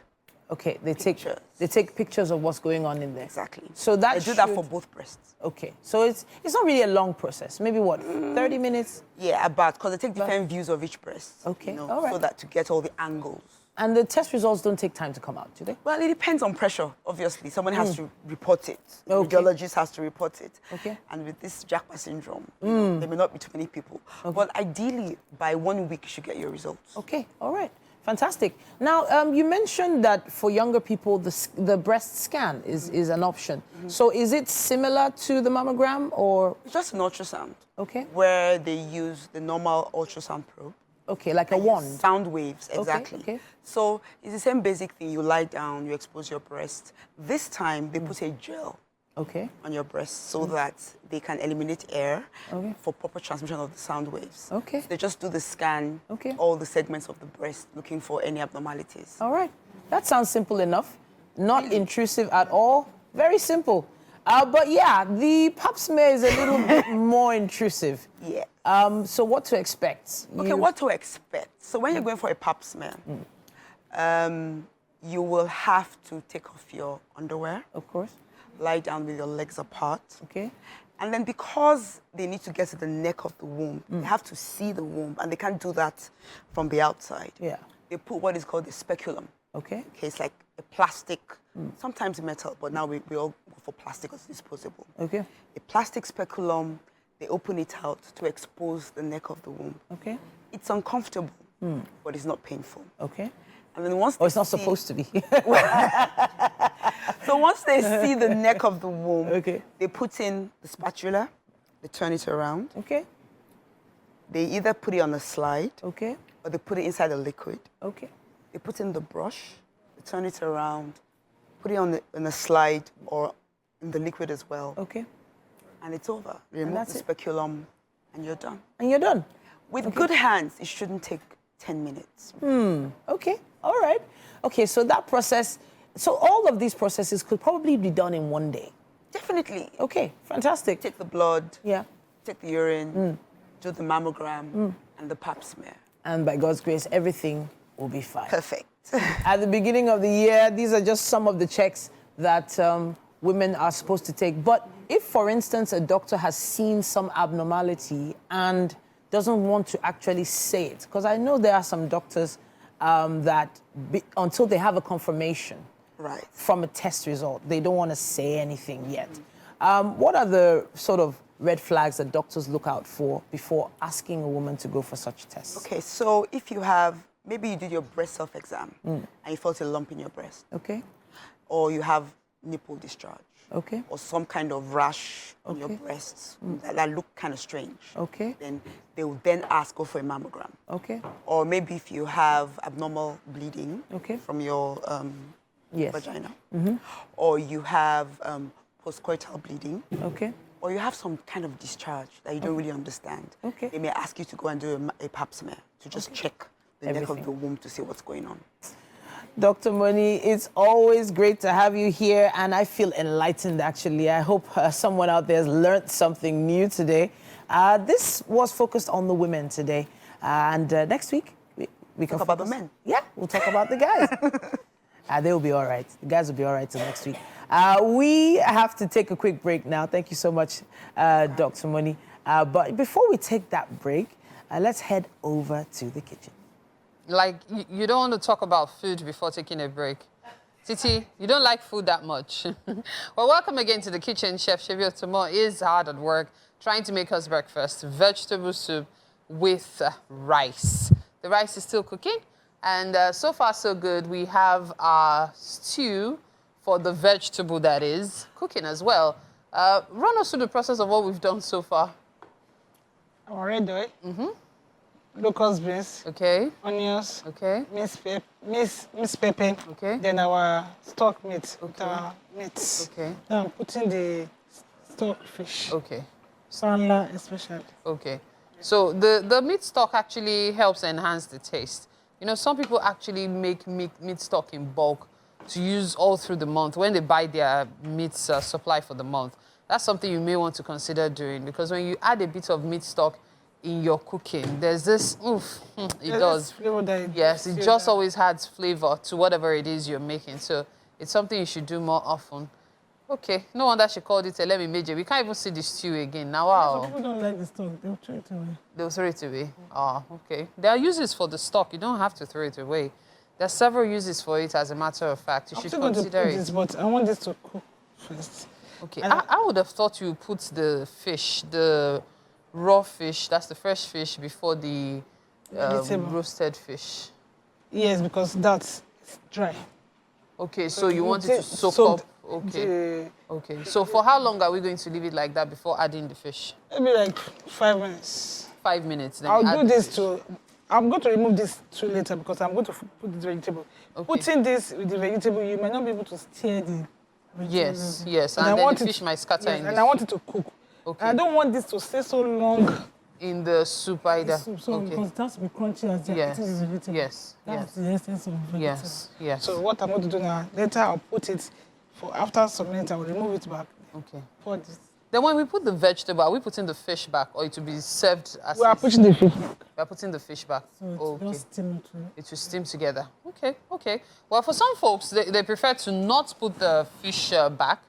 they take pictures of what's going on in there. Exactly. So that they do that for both breasts. Okay. So it's not really a long process. Maybe what, 30 minutes? Yeah, because they take different views of each breast. Okay. All right. So that to get all the angles. And the test results don't take time to come out, do they? Well, it depends on pressure, obviously. Someone has to report it. The radiologist has to report it. Okay. And with this Jackpot syndrome, there may not be too many people. But ideally, by 1 week, you should get your results. Okay, all right. Fantastic. Now, you mentioned that for younger people, the breast scan is an option. So is it similar to the mammogram or? It's just an ultrasound. Okay. Where they use the normal ultrasound probe. Okay, like a wand. Sound waves, exactly. Okay. So it's the same basic thing. You lie down, you expose your breast. This time, they put a gel on your breast so that they can eliminate air for proper transmission of the sound waves. So they just do the scan, all the segments of the breast, looking for any abnormalities. All right. That sounds simple enough. Not intrusive at all. Very simple. But yeah, the pap smear is a little bit more intrusive. Yeah. So what to expect? Okay, what to expect? So when you're going for a pap smear, you will have to take off your underwear. Of course. Lie down with your legs apart. Okay. And then because they need to get to the neck of the womb, they have to see the womb, and they can't do that from the outside. Yeah. They put what is called a speculum. Okay. Okay, it's like a plastic, sometimes metal, but now we all go for plastic because it's disposable. Okay. A plastic speculum, they open it out to expose the neck of the womb. Okay. It's uncomfortable, but it's not painful. Okay. And then once it's not supposed to be. So once they see the neck of the womb, they put in the spatula, they turn it around. Okay. They either put it on a slide, or they put it inside a liquid. Okay. They put in the brush, they turn it around, put it on a slide or in the liquid as well. Okay. And it's over. Remove the speculum, and you're done. And you're done. With good hands, it shouldn't take 10 minutes. Okay. All right. Okay, so that process, so all of these processes could probably be done in one day. Definitely. Okay, fantastic. Take the blood, take the urine, do the mammogram, and the pap smear. And by God's grace, everything will be fine. Perfect. At the beginning of the year, these are just some of the checks that women are supposed to take. But if, for instance, a doctor has seen some abnormality and doesn't want to actually say it, because I know there are some doctors until they have a confirmation from a test result, they don't want to say anything yet. What are the sort of red flags that doctors look out for before asking a woman to go for such tests? Okay, so if you have, maybe you did your breast self-exam and you felt a lump in your breast. Okay. Or you have nipple discharge. Okay. Or some kind of rash on your breasts that look kind of strange. Okay. Then they will then go for a mammogram. Okay. Or maybe if you have abnormal bleeding from your vagina. Or you have postcoital bleeding. Okay. Or you have some kind of discharge that you don't really understand. Okay. They may ask you to go and do a pap smear to just check the neck of the womb to see what's going on. Dr. Moni, it's always great to have you here, and I feel enlightened, actually. I hope someone out there has learned something new today. This was focused on the women today, and next week, we can talk about the men. Yeah, we'll talk about the guys. They will be all right. The guys will be all right till next week. We have to take a quick break now. Thank you so much, Dr. Moni. But before we take that break, let's head over to the kitchen. Like, you don't want to talk about food before taking a break. Titi, you don't like food that much. Well, welcome again to the kitchen. Chef Shebi Otomo is hard at work trying to make us breakfast. Vegetable soup with rice. The rice is still cooking, and so far so good. We have our stew for the vegetable that is cooking as well. Run us through the process of what we've done so far. Already. Locust beans, onions, minced pepper, then our stock meat, our meats. Then I'm putting the stock fish. Salad especially. So the meat stock actually helps enhance the taste. You know, some people actually make meat stock in bulk to use all through the month when they buy their meat supply for the month. That's something you may want to consider doing, because when you add a bit of meat stock in your cooking, there's this it just always adds flavor to whatever it is you're making. So it's something you should do more often. Okay, no wonder she called it a let me major. We can't even see the stew again now. Wow. Some people don't like the stock, they'll throw it away. They'll throw it away. Oh, okay. There are uses for the stock. You don't have to throw it away. There are several uses for it, as a matter of fact. You should consider it. This, but I want this to cook first. Okay, I would have thought you put the fish, the raw fish, that's the fresh fish, before the roasted fish. Yes, because that's dry. Okay, so you want it to soak up. Okay. So for how long are we going to leave it like that before adding the fish? Maybe like 5 minutes. 5 minutes. Then I'll do this too. I'm going to remove this too later because I'm going to put the vegetable. Putting this with the vegetable, you might not be able to stir the Yes, yes. And And I then want the it- fish might scatter yes, in and the I want it to cook. Okay. I don't want this to stay so long. In the soup either. So Okay. because it has to be crunchy as they're eating the vegetable. Yes, That's yes. the essence of vegetable. Yes, yes. So what I'm going to do now, later I'll put it, after some minutes I will remove it back. Okay. Pour this. Then when we put the vegetable, are we putting the fish back or it will be served as We are is? putting the fish back. We are putting the fish back. So it's Okay. just steam to It will steam together. Okay, okay. Well, for some folks, they prefer to not put the fish back.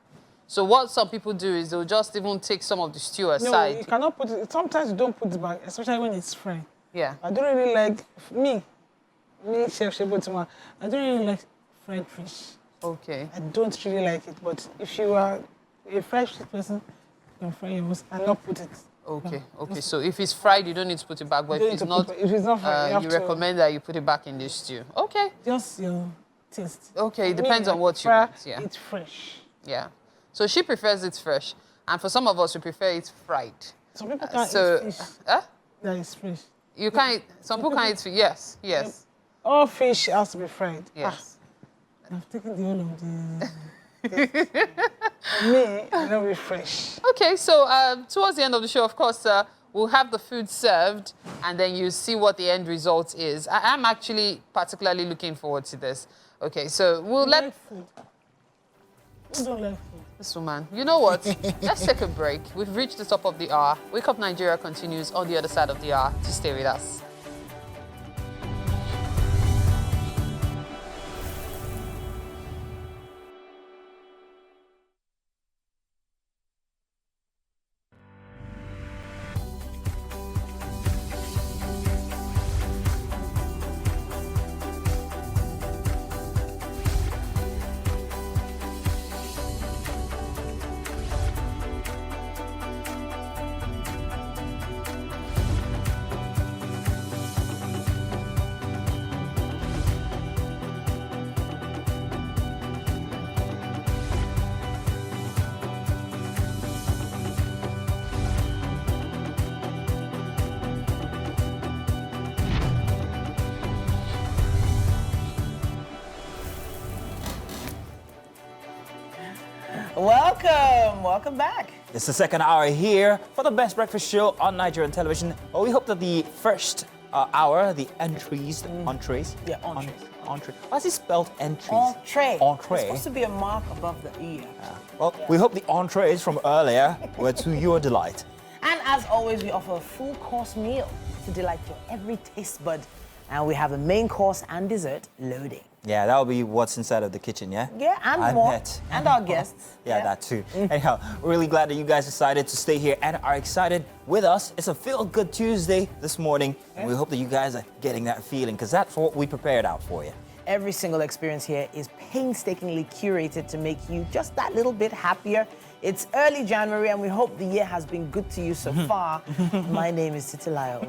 So what some people do is they'll just even take some of the stew aside. No, you cannot put it. Sometimes you don't put it back, especially when it's fried. Yeah. I don't really like, me, Chef Shebotima, I don't really like fried fish. Okay. I don't really like it, but if you are a fresh fish person, you can fry yours and not put it. Okay, okay. So if it's fried, you don't need to put it back. But You if don't it's need to if it's not fried, you have you to- recommend that you put it back in the stew. Okay. Just your taste. Okay, it Me, depends I on what you prefer want. Yeah. It's fresh. Yeah. So she prefers it fresh. And for some of us, we prefer it fried. Some people can't so, eat fish Huh? that is fresh. You can't eat, some people can't eat fish. Yes, yes. All fish has to be fried. Yes. I've taken the whole of the... For me, it will be fresh. Okay, so towards the end of the show, of course, we'll have the food served and then you see what the end result is. I'm actually particularly looking forward to this. Okay, so we'll let... Like food. You don't like food. This woman. You know what? Let's take a break. We've reached the top of the hour. Wake Up Nigeria continues on the other side of the hour. To stay with us. Welcome back. It's the second hour here for the best breakfast show on Nigerian television. Well, we hope that the first hour, the entrees, entrees. Yeah, entrees. Entree. Why is it spelled entries? Entree. Entree. It's supposed to be a mark above the E. Well, we hope the entrees from earlier were to your delight. And as always, we offer a full course meal to delight your every taste bud. And we have a main course and dessert loading. Yeah, that'll be what's inside of the kitchen, yeah? Yeah, and I more. bet. And our guests. Yeah, that too. Anyhow, we're really glad that you guys decided to stay here and are excited with us. It's a feel-good Tuesday this morning, and we hope that you guys are getting that feeling, because that's what we prepared out for you. Every single experience here is painstakingly curated to make you just that little bit happier. It's early January, and we hope the year has been good to you so far. My name is Titilayo.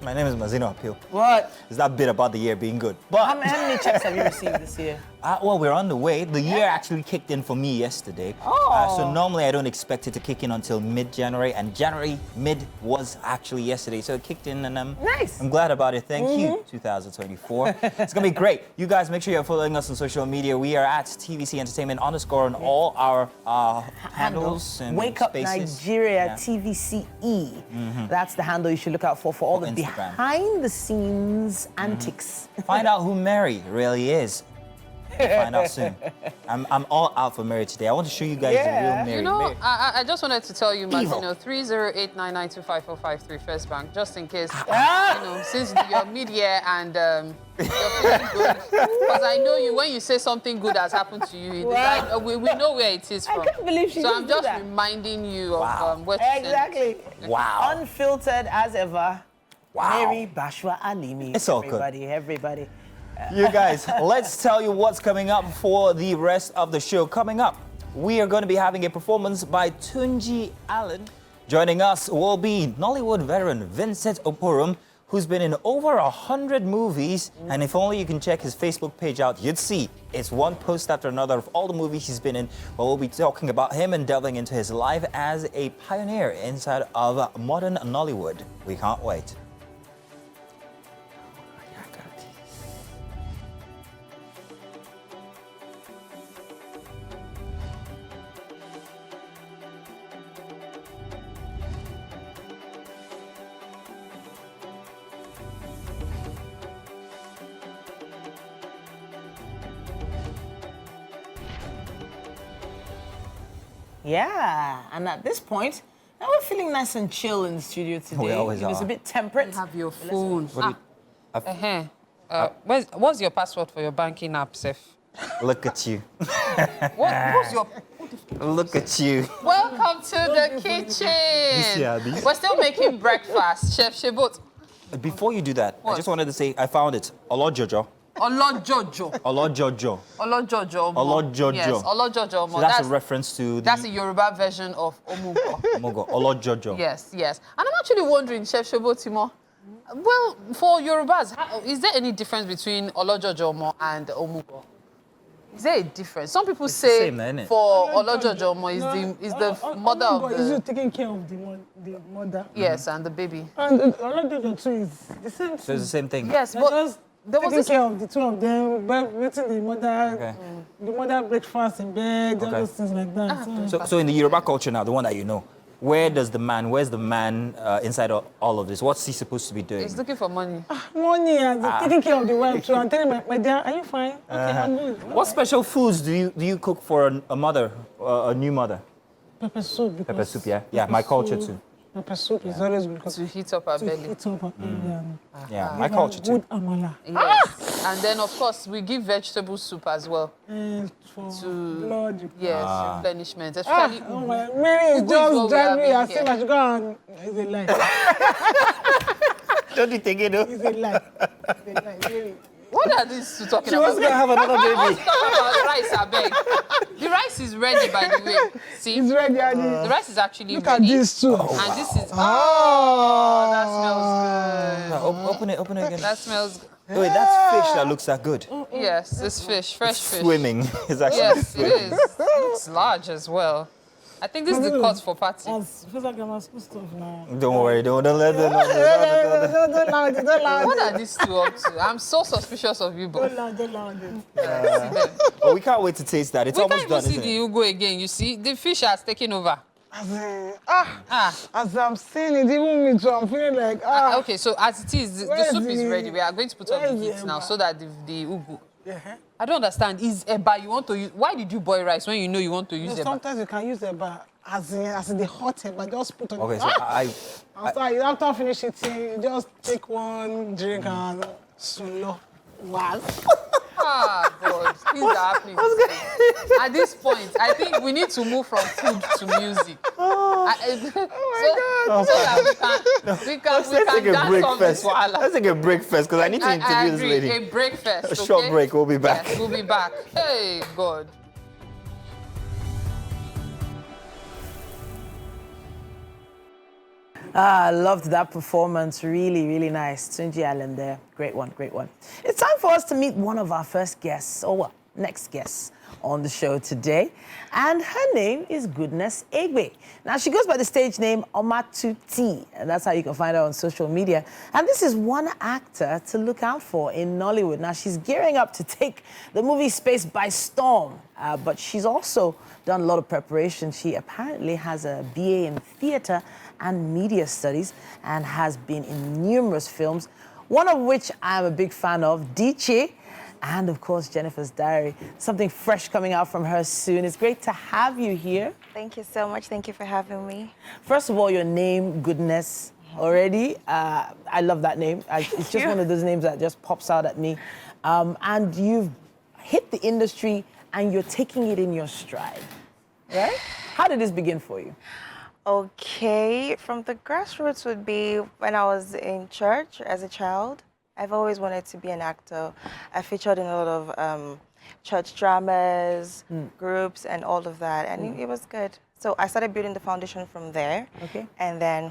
My name is Mazino Appeal. What? It's that bit about the year being good. But How many checks have you received this year? well, we're on the way. The year actually kicked in for me yesterday. Oh. So normally I don't expect it to kick in until mid-January, and January mid was actually yesterday. So it kicked in, and Nice. I'm glad about it. Thank you, 2024. It's gonna be great. You guys make sure you're following us on social media. We are at TVC Entertainment _ on all our handles and Wake Up spaces. Nigeria Yeah. TVCE. That's the handle you should look out for all the Instagram. behind the scenes antics. Find out who Mary really is. We'll find out soon. I'm all out for Mary today. I want to show you guys the real Mary. You know, Mary. I just wanted to tell you, Evil. Martino, 308992545 First Bank, just in case, since you're mid-year and you're feeling good. Because I know you, when you say something good has happened to you, we know where it is from. I can't believe she So just I'm did just that. reminding you of what you said. Exactly. Wow. Unfiltered as ever. Wow. Mary Bashwa Alimi. It's all good. Everybody. You guys, let's tell you what's coming up for the rest of the show. Coming up, we are going to be having a performance by Tunji Allen. Joining us will be Nollywood veteran Vincent Oporum, who's been in over 100 movies. And if only you can check his Facebook page out, you'd see it's one post after another of all the movies he's been in. But we'll be talking about him and delving into his life as a pioneer inside of modern Nollywood. We can't wait. Yeah, and at this point, now we're feeling nice and chill in the studio today. We always It was are. a bit temperate. You have your phone. What What's your password for your banking app, Seth? Look at you. What's your... Look at you. Welcome to the kitchen. We're still making breakfast, Chef Shebot. Before you do that, I just wanted to say I found it. Olojojo. Olojojo. Olojojo. Olojojo. Olojojo. Yes, Olojojo. So that's a reference to That's the Yoruba version of Omugo. Omugo. Olojojo. Yes, yes. And I'm actually wondering, Chef Shebotimo, well, for Yorubas, is there any difference between Olojojo and Omugo? Is there a difference? Some people say for Olojojo is the mother of the... Is you taking care of the mother? Yes, and the baby. And Olojojo too is the same thing. So it's the same thing? Yes, but... There was taking care of the two of them, waiting the mother, the mother breakfast in bed, all those things like that. So in the Yoruba culture now, the one that you know, where's the man inside all of this? What's he supposed to be doing? He's looking for money. Money and taking care of the wife too. I'm telling my dear, are you fine? Okay, I'm good. What special foods do you cook for a mother, a new mother? Pepper soup. Pepper soup, yeah? Yeah, my culture too. Pepper soup is always good. To heat up our belly. Heat up our belly. Yeah, my culture too. Good amala. Yes. And then, of course, we give vegetable soup as well. For blood. Yes, replenishment. Especially oh my, Mary is just driving me. I see my sugar and it's a lie. Don't you think it, though? It's a lie. It's a lie, Mary. What are these two talking She about? was going to have another baby. I was talking about rice, I beg. The rice is ready, by the way. See? It's ready, the rice is actually Look ready. at this too. And this is... that smells good. Open it again. That smells good. Wait, that's fish that looks that good. Yes, it's fish, fresh fish. Swimming is actually Yes, it is. It looks large as well. I think this is the cut for party. Feels like I'm school stuff now. Don't worry, don't let them know. Don't lie. What are these two up to? I'm so suspicious of you both. Don't lie. Oh, we can't wait to taste that. It's We almost can't done, even see isn't the it? Ugo again. You see, the fish has taken over. As I'm seeing it, even me too, I'm feeling like, Okay, so as it is, the soup is ready. We are going to put on the heat now so that the Ugo. I don't understand. Is eba you want to use? Why did you boil rice when you know you want to use eba? Sometimes you can use eba as in the hot eba, just put on. Okay, so after finish eating, you just take one drink and slow. Wow. Ah, God, things are happening. At this point, I think we need to move from food to music. God. So that we can dance on this wahala. Let's take a break first, because I need to interview this lady. A break first, A short break, we'll be back. Yes, we'll be back. Hey, God. I loved that performance. Really, really nice. Tunji Allen there. Great one, great one. It's time for us to meet one of our first guests, or well, next guests on the show today. And her name is Goodness Egbe. Now, she goes by the stage name Omatu T, and that's how you can find her on social media. And this is one actor to look out for in Nollywood. Now, she's gearing up to take the movie space by storm, but she's also done a lot of preparation. She apparently has a BA in theater and media studies and has been in numerous films, one of which I'm a big fan of, Diche, and of course, Jennifer's Diary. Something fresh coming out from her soon. It's great to have you here. Thank you so much. Thank you for having me. First of all, your name, Goodness, already. I love that name. It's just one of those names that just pops out at me. And you've hit the industry and you're taking it in your stride, right? How did this begin for you? Okay, from the grassroots would be when I was in church as a child. I've always wanted to be an actor. I featured in a lot of church dramas, groups, and all of that, and it was good. So I started building the foundation from there. Okay. And then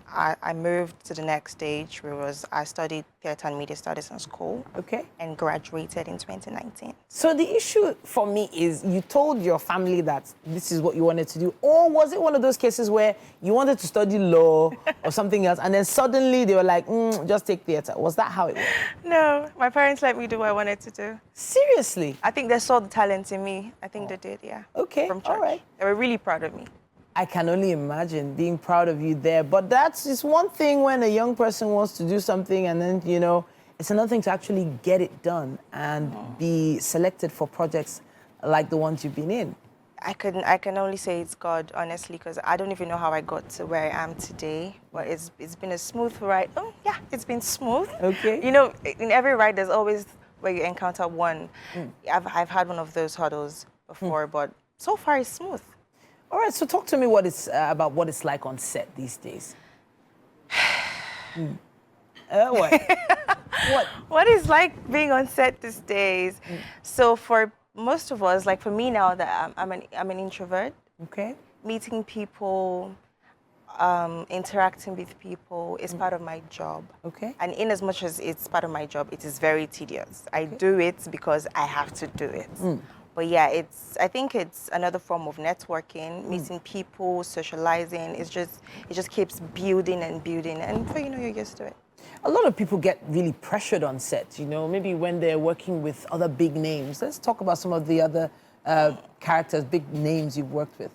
I moved to the next stage, where I studied theater and media studies in school. Okay. And graduated in 2019. So the issue for me is you told your family that this is what you wanted to do, or was it one of those cases where you wanted to study law or something else, and then suddenly they were like, just take theater? Was that how it worked? No, my parents let me do what I wanted to do. Seriously? I think they saw the talent in me. I think they did, yeah. Okay, From church. all right. They were really proud of me. I can only imagine being proud of you there. But that's just one thing when a young person wants to do something, and then, you know, it's another thing to actually get it done and be selected for projects like the ones you've been in. I can only say it's God, honestly, because I don't even know how I got to where I am today. But it's been a smooth ride. Oh yeah, it's been smooth. Okay. You know, in every ride, there's always where you encounter one. I've had one of those hurdles before, but so far it's smooth. All right. So talk to me about what it's like on set these days. What? What is like being on set these days? So for most of us, like for me now that I'm an introvert. Okay. Meeting people, interacting with people is part of my job. Okay. And in as much as it's part of my job, it is very tedious. I do it because I have to do it. But yeah, I think it's another form of networking, meeting people, socializing. It just keeps building and building, and before you know, you're used to it. A lot of people get really pressured on set, you know, maybe when they're working with other big names. Let's talk about some of the other characters, big names you've worked with.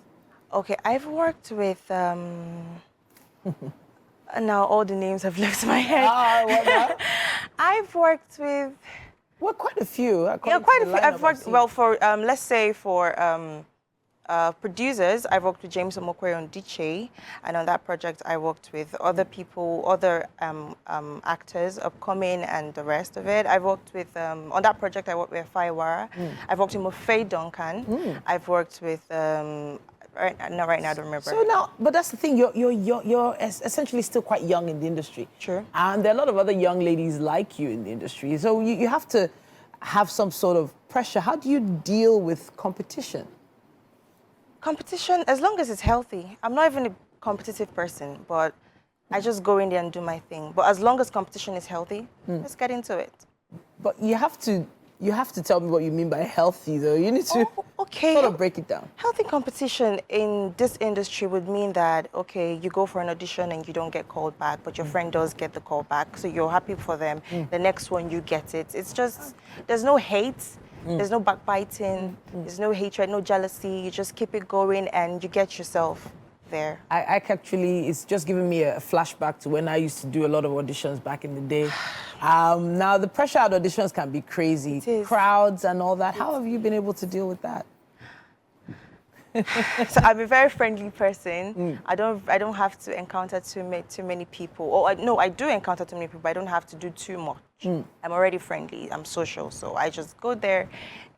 Okay, I've worked with, now all the names have left my head. What now? I've worked with... Well, quite a few. Yeah, quite a few. I've worked, well, for, let's say for producers, I've worked with James Omokwe on Diche, and on that project I worked with other people, other actors, upcoming and the rest of it. I've worked with, on that project I worked with Faiwara. I've worked with Mofaye Duncan. I've worked with, right now I don't remember. So now, but that's the thing, you're essentially still quite young in the industry. Sure. And there are a lot of other young ladies like you in the industry. So you have to have some sort of pressure. How do you deal with competition? Competition, as long as it's healthy. I'm not even a competitive person, but I just go in there and do my thing. But as long as competition is healthy, let's get into it. But you have to tell me what you mean by healthy, though. You need to sort of break it down. Healthy competition in this industry would mean that, okay, you go for an audition and you don't get called back, but your friend does get the call back, so you're happy for them. The next one, you get it. It's just, there's no hate. There's no backbiting, there's no hatred, no jealousy. You just keep it going and you get yourself there. I actually, it's just giving me a flashback to when I used to do a lot of auditions back in the day. Now, the pressure at auditions can be crazy. Crowds and all that. How have you been able to deal with that? So I'm a very friendly person. I don't have to encounter too many people. Or no, I do encounter too many people, but I don't have to do too much. I'm already friendly. I'm social, so I just go there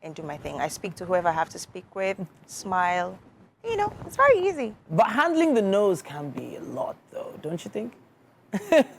and do my thing. I speak to whoever I have to speak with, smile. You know, it's very easy. But handling the no's can be a lot, though, don't you think?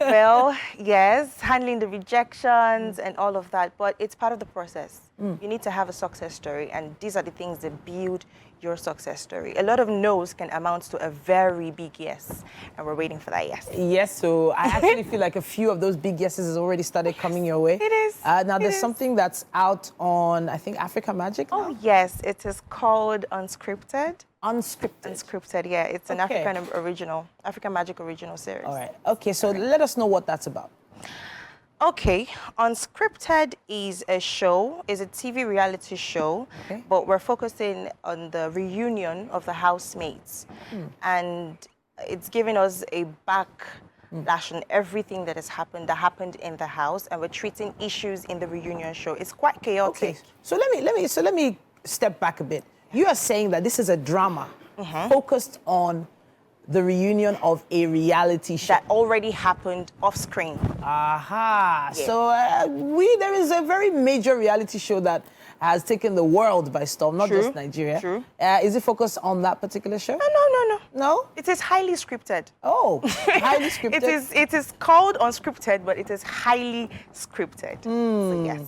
Well, yes, handling the rejections and all of that, but it's part of the process. You need to have a success story, and these are the things that build your success story. A lot of no's can amount to a very big yes, and we're waiting for that yes. Yes, so I actually feel like a few of those big yeses has already started coming your way. It is. Now, there's something that's out on, I think, Africa Magic now? Oh, yes, it is called Unscripted. Unscripted? Unscripted, yeah. It's an African Magic original series. All right. Okay, so let us know what that's about. Okay, Unscripted is a TV reality show, but we're focusing on the reunion of the housemates. And it's giving us a backlash on everything that happened in the house, and we're treating issues in the reunion show. It's quite chaotic. Okay, so let me step back a bit. You are saying that this is a drama focused on the reunion of a reality show. That already happened off screen. Aha. Yeah. So there is a very major reality show that has taken the world by storm, not just Nigeria. True. Is it focused on that particular show? No. No? It is highly scripted. Oh, highly scripted. It is called Unscripted, but it is highly scripted. So yes,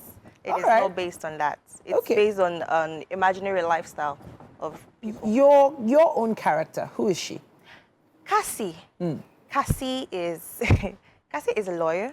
it is not based on that. It's based on imaginary lifestyle of people. Your own character, who is she? Cassie. Cassie is a lawyer,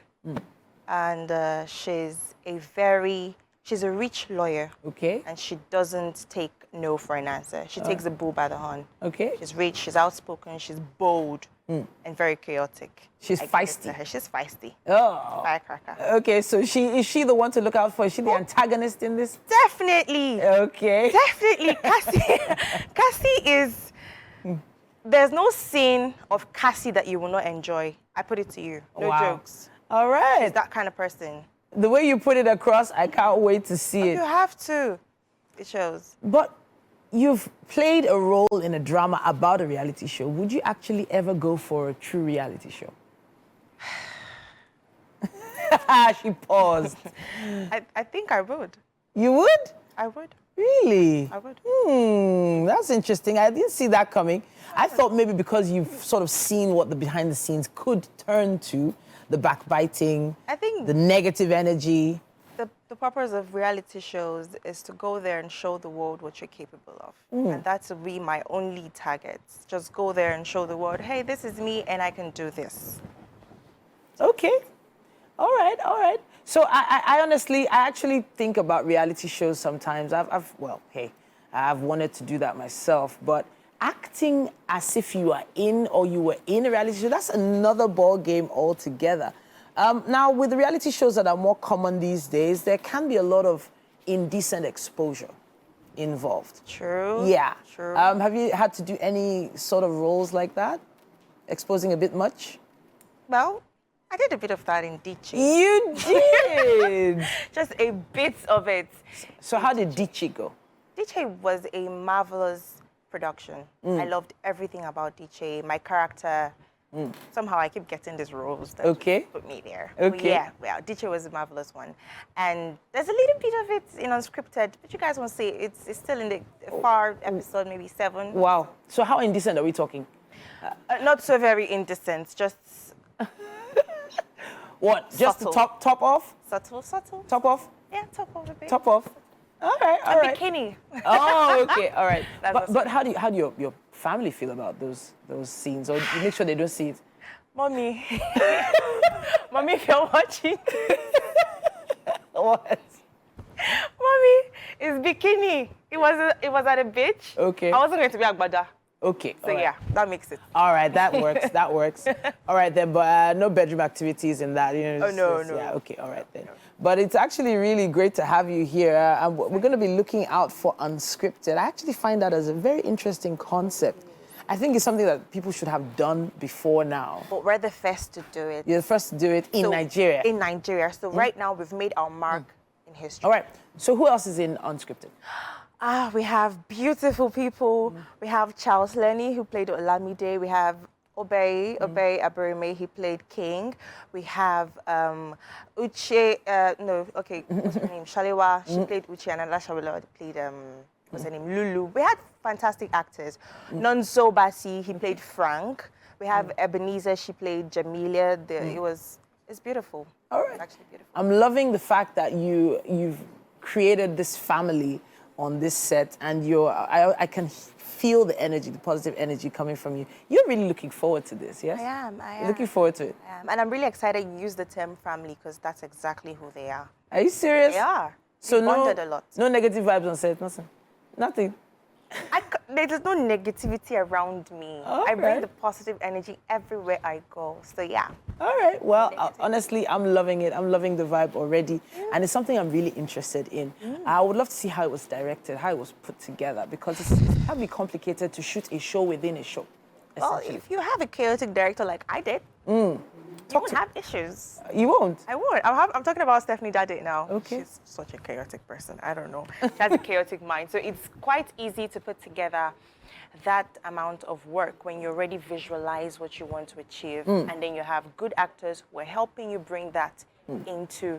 and she's a rich lawyer. Okay. And she doesn't take no for an answer. She takes the bull by the horn. Okay. She's rich, she's outspoken, she's bold, and very chaotic. She's feisty. She's feisty. Oh. Firecracker. Okay, so is she the one to look out for? Is she the antagonist in this? Definitely. Okay. Definitely. Cassie is... There's no scene of Cassie that you will not enjoy. I put it to you. No jokes. All right. She's that kind of person. The way you put it across, I can't wait to see it. You have to. It shows. But You've played a role in a drama about a reality show. Would you actually ever go for a true reality show? She paused. I think I would. You would? I would. Really? I would. That's interesting. I didn't see that coming. I thought maybe because you've sort of seen what the behind the scenes could turn to, the backbiting, I think the negative energy. The purpose of reality shows is to go there and show the world what you're capable of. And that's to be my only target. Just go there and show the world, hey, this is me and I can do this. Okay. All right. So I honestly, I actually think about reality shows sometimes. I've wanted to do that myself, but acting as if you are in or you were in a reality show, that's another ball game altogether. Now, with the reality shows that are more common these days, there can be a lot of indecent exposure involved. True. Yeah. True. Have you had to do any sort of roles like that? Exposing a bit much? Well, I did a bit of that in Dichi. You did? Just a bit of it. So how did Dichi go? Dichi was a marvelous production. I loved everything about Dichi. My character, somehow I keep getting these roles that just put me there. Okay. Well, Dichi was a marvelous one. And there's a little bit of it in unscripted, but you guys won't see it. It's still in the far episode, maybe 7. Wow. So how indecent are we talking? Not so very indecent, just... What? Just the top off? Subtle. Top off? Yeah, top off a bit. Top off. All right. Bikini. Oh, okay. All right. But how do your family feel about those scenes, or you make sure they don't see it? Mommy, mommy, if you're watching, what? Mommy, it's bikini. It was at a beach. Okay. I wasn't going to be Agbada. Okay. So yeah, that makes it. All right, that works. That works. All right then, but no bedroom activities in that. You know, no. Yeah. Okay. All right then. But it's actually really great to have you here. And we're going to be looking out for unscripted. I actually find that as a very interesting concept. I think it's something that people should have done before now. But we're the first to do it. You're the first to do it in Nigeria. In Nigeria. So right now we've made our mark in history. All right. So who else is in unscripted? We have beautiful people. We have Charles Lenny, who played Olamide. We have Obey Aberime, he played King. We have what's her name? Shalewa, she played Uche, and Anala Shawela played, what's her name? Lulu. We had fantastic actors. Nonso Basi, he played Frank. We have Ebenezer, she played Jamilia. It's beautiful. All right. It's actually beautiful. I'm loving the fact that you've created this family on this set, and I can feel the energy, the positive energy coming from you. You're really looking forward to this, yes? I am. You're looking forward to it. I am. And I'm really excited you use the term family because that's exactly who they are. Are you serious? They are. So we bonded a lot. No negative vibes on set, nothing. There's no negativity around me. Okay. I bring the positive energy everywhere I go. So yeah. All right. Well, honestly, I'm loving it. I'm loving the vibe already. And it's something I'm really interested in. I would love to see how it was directed, how it was put together, because it can be complicated to shoot a show within a show. Well, if you have a chaotic director like I did, you won't have issues. You won't? I won't. I'm talking about Stephanie Dade now. Okay. She's such a chaotic person. I don't know. She has a chaotic mind. So it's quite easy to put together that amount of work when you already visualize what you want to achieve. And then you have good actors who are helping you bring that into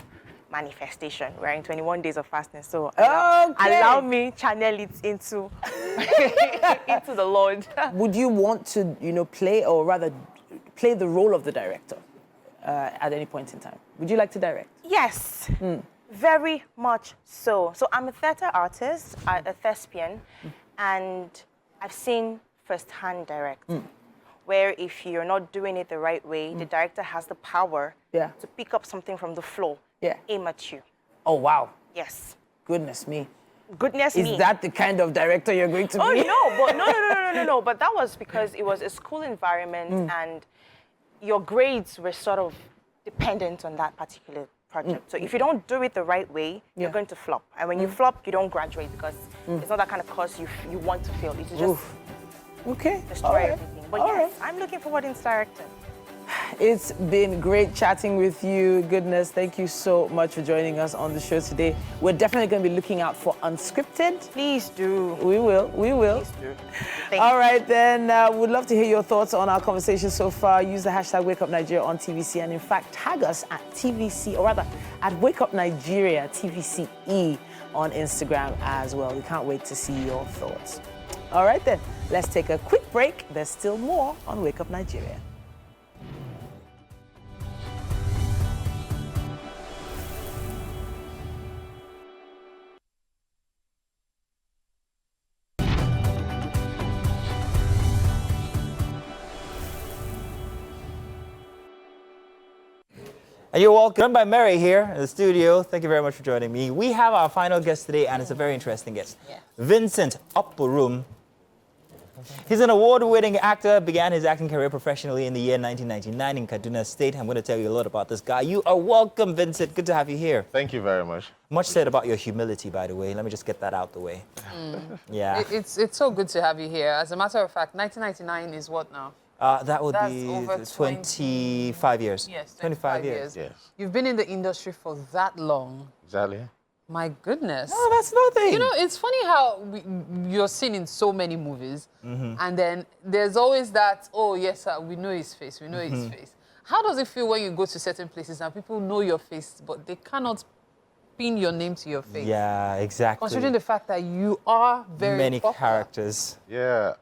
manifestation. We're in 21 days of fasting. So allow me channel it into, into the Lord. Would you want to, play, or rather play the role of the director at any point in time? Would you like to direct? Yes, very much so. So I'm a theater artist, a thespian, and I've seen firsthand direct, where if you're not doing it the right way, the director has the power to pick up something from the floor, aim at you. Oh, wow. Yes. Goodness me. Goodness me. Is that the kind of director you're going to be? Oh, no. But that was because it was a school environment and your grades were sort of dependent on that particular project. So if you don't do it the right way, you're going to flop. And when you flop, you don't graduate because it's not that kind of course you want to fail. It's just destroy everything. But yes, I'm looking forward to directing. It's been great chatting with you. Goodness, thank you so much for joining us on the show today. We're definitely going to be looking out for Unscripted. Please do. We will. Please do. All right, then. We'd love to hear your thoughts on our conversation so far. Use the hashtag WakeUpNigeria on TVC, and in fact, tag us at TVC, or rather, at WakeUpNigeria TVCE on Instagram as well. We can't wait to see your thoughts. All right, then. Let's take a quick break. There's still more on Wake Up Nigeria. And you're welcome. By Mary here in the studio. Thank you very much for joining me. We have our final guest today, and it's a very interesting guest. Yeah. Vincent Oporum. He's an award-winning actor, began his acting career professionally in the year 1999 in Kaduna State. I'm going to tell you a lot about this guy. You are welcome, Vincent. Good to have you here. Thank you very much. Much said about your humility, by the way. Let me just get that out the way. Yeah. It's so good to have you here. As a matter of fact, 1999 is what now? That's be over 25 years. Yes, 25 years. Yes. You've been in the industry for that long. Exactly. My goodness. No, that's nothing. You know, it's funny how you're seen in so many movies, and then there's always that, oh, yes, we know his face, we know his face. How does it feel when you go to certain places and people know your face, but they cannot pin your name to your face? Yeah, exactly. Considering the fact that you are very many popular. characters. Yeah.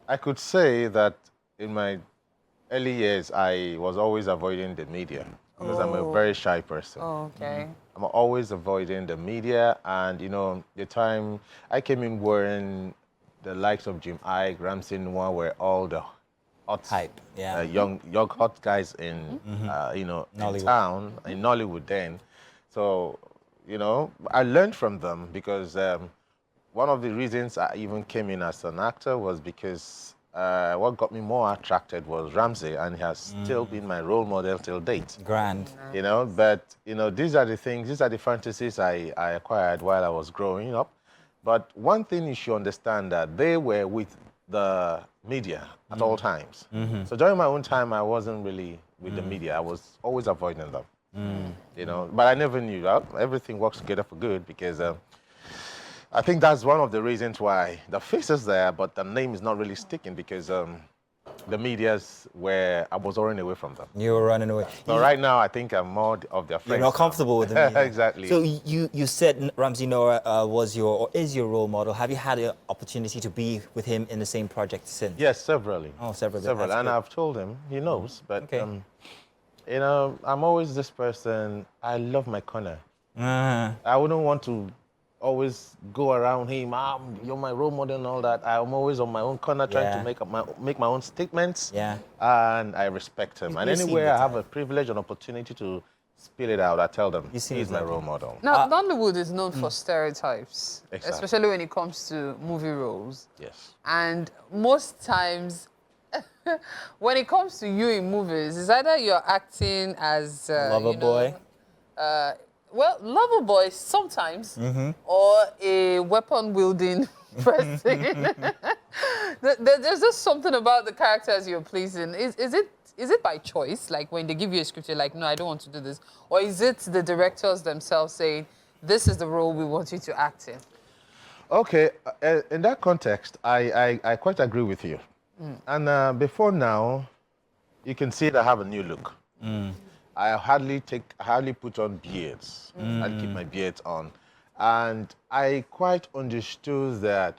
I could say that in my early years, I was always avoiding the media because I'm a very shy person. Oh, okay. I'm always avoiding the media, and you know, the time I came in wearing the likes of Jim Ike, Ramsey Noah, were all the hot hype, young hot guys in you know, in town, in Nollywood then. So, you know, I learned from them because one of the reasons I even came in as an actor was because what got me more attracted was Ramsey, and he has still been my role model till date. Grand. You know, but, you know, these are the things, these are the fantasies I acquired while I was growing up. But one thing you should understand, that they were with the media at all times. So during my own time, I wasn't really with the media. I was always avoiding them. You know, but I never knew that everything works together for good, because I think that's one of the reasons why the face is there, but the name is not really sticking, because the media's where I was running away from them. You were running away. But right now, I think I'm more of their friend. You're not comfortable with the media. Exactly. So you said Ramsey Noah was your, or is your role model. Have you had the opportunity to be with him in the same project since? Yes, severally. Oh, several. Several. And I've told him, he knows, but you know, I'm always this person. I love my corner. I wouldn't want to always go around him, you're my role model and all that. I'm always on my own corner trying to make my own statements. Yeah. And I respect him. And anywhere I have a privilege and opportunity to spill it out, I tell them he's my role model. Now, Nollywood is known for stereotypes, especially when it comes to movie roles. Yes. And most times, when it comes to you in movies, it's either you're acting as lover boy. Well, lover boy sometimes, or a weapon-wielding person. There's just something about the characters you're pleasing. Is it by choice? Like when they give you a script, you're like, no, I don't want to do this. Or is it the directors themselves saying, this is the role we want you to act in? Okay, in that context, I quite agree with you. And before now, you can see that I have a new look. I hardly put on beards. I keep my beard on. And I quite understood that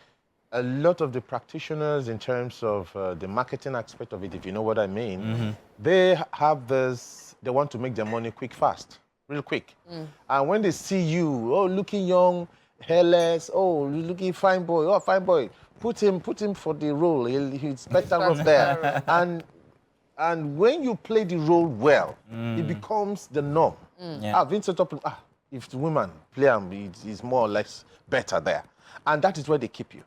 a lot of the practitioners in terms of the marketing aspect of it, if you know what I mean, they have this, they want to make their money quick, fast, real quick. And when they see you, oh, looking young, hairless, oh, looking fine boy, oh, fine boy, put him for the role. He's better off there. And when you play the role well, it becomes the norm. Vincent Oporum, if the woman play him, he's more or less better there. And that is where they keep you.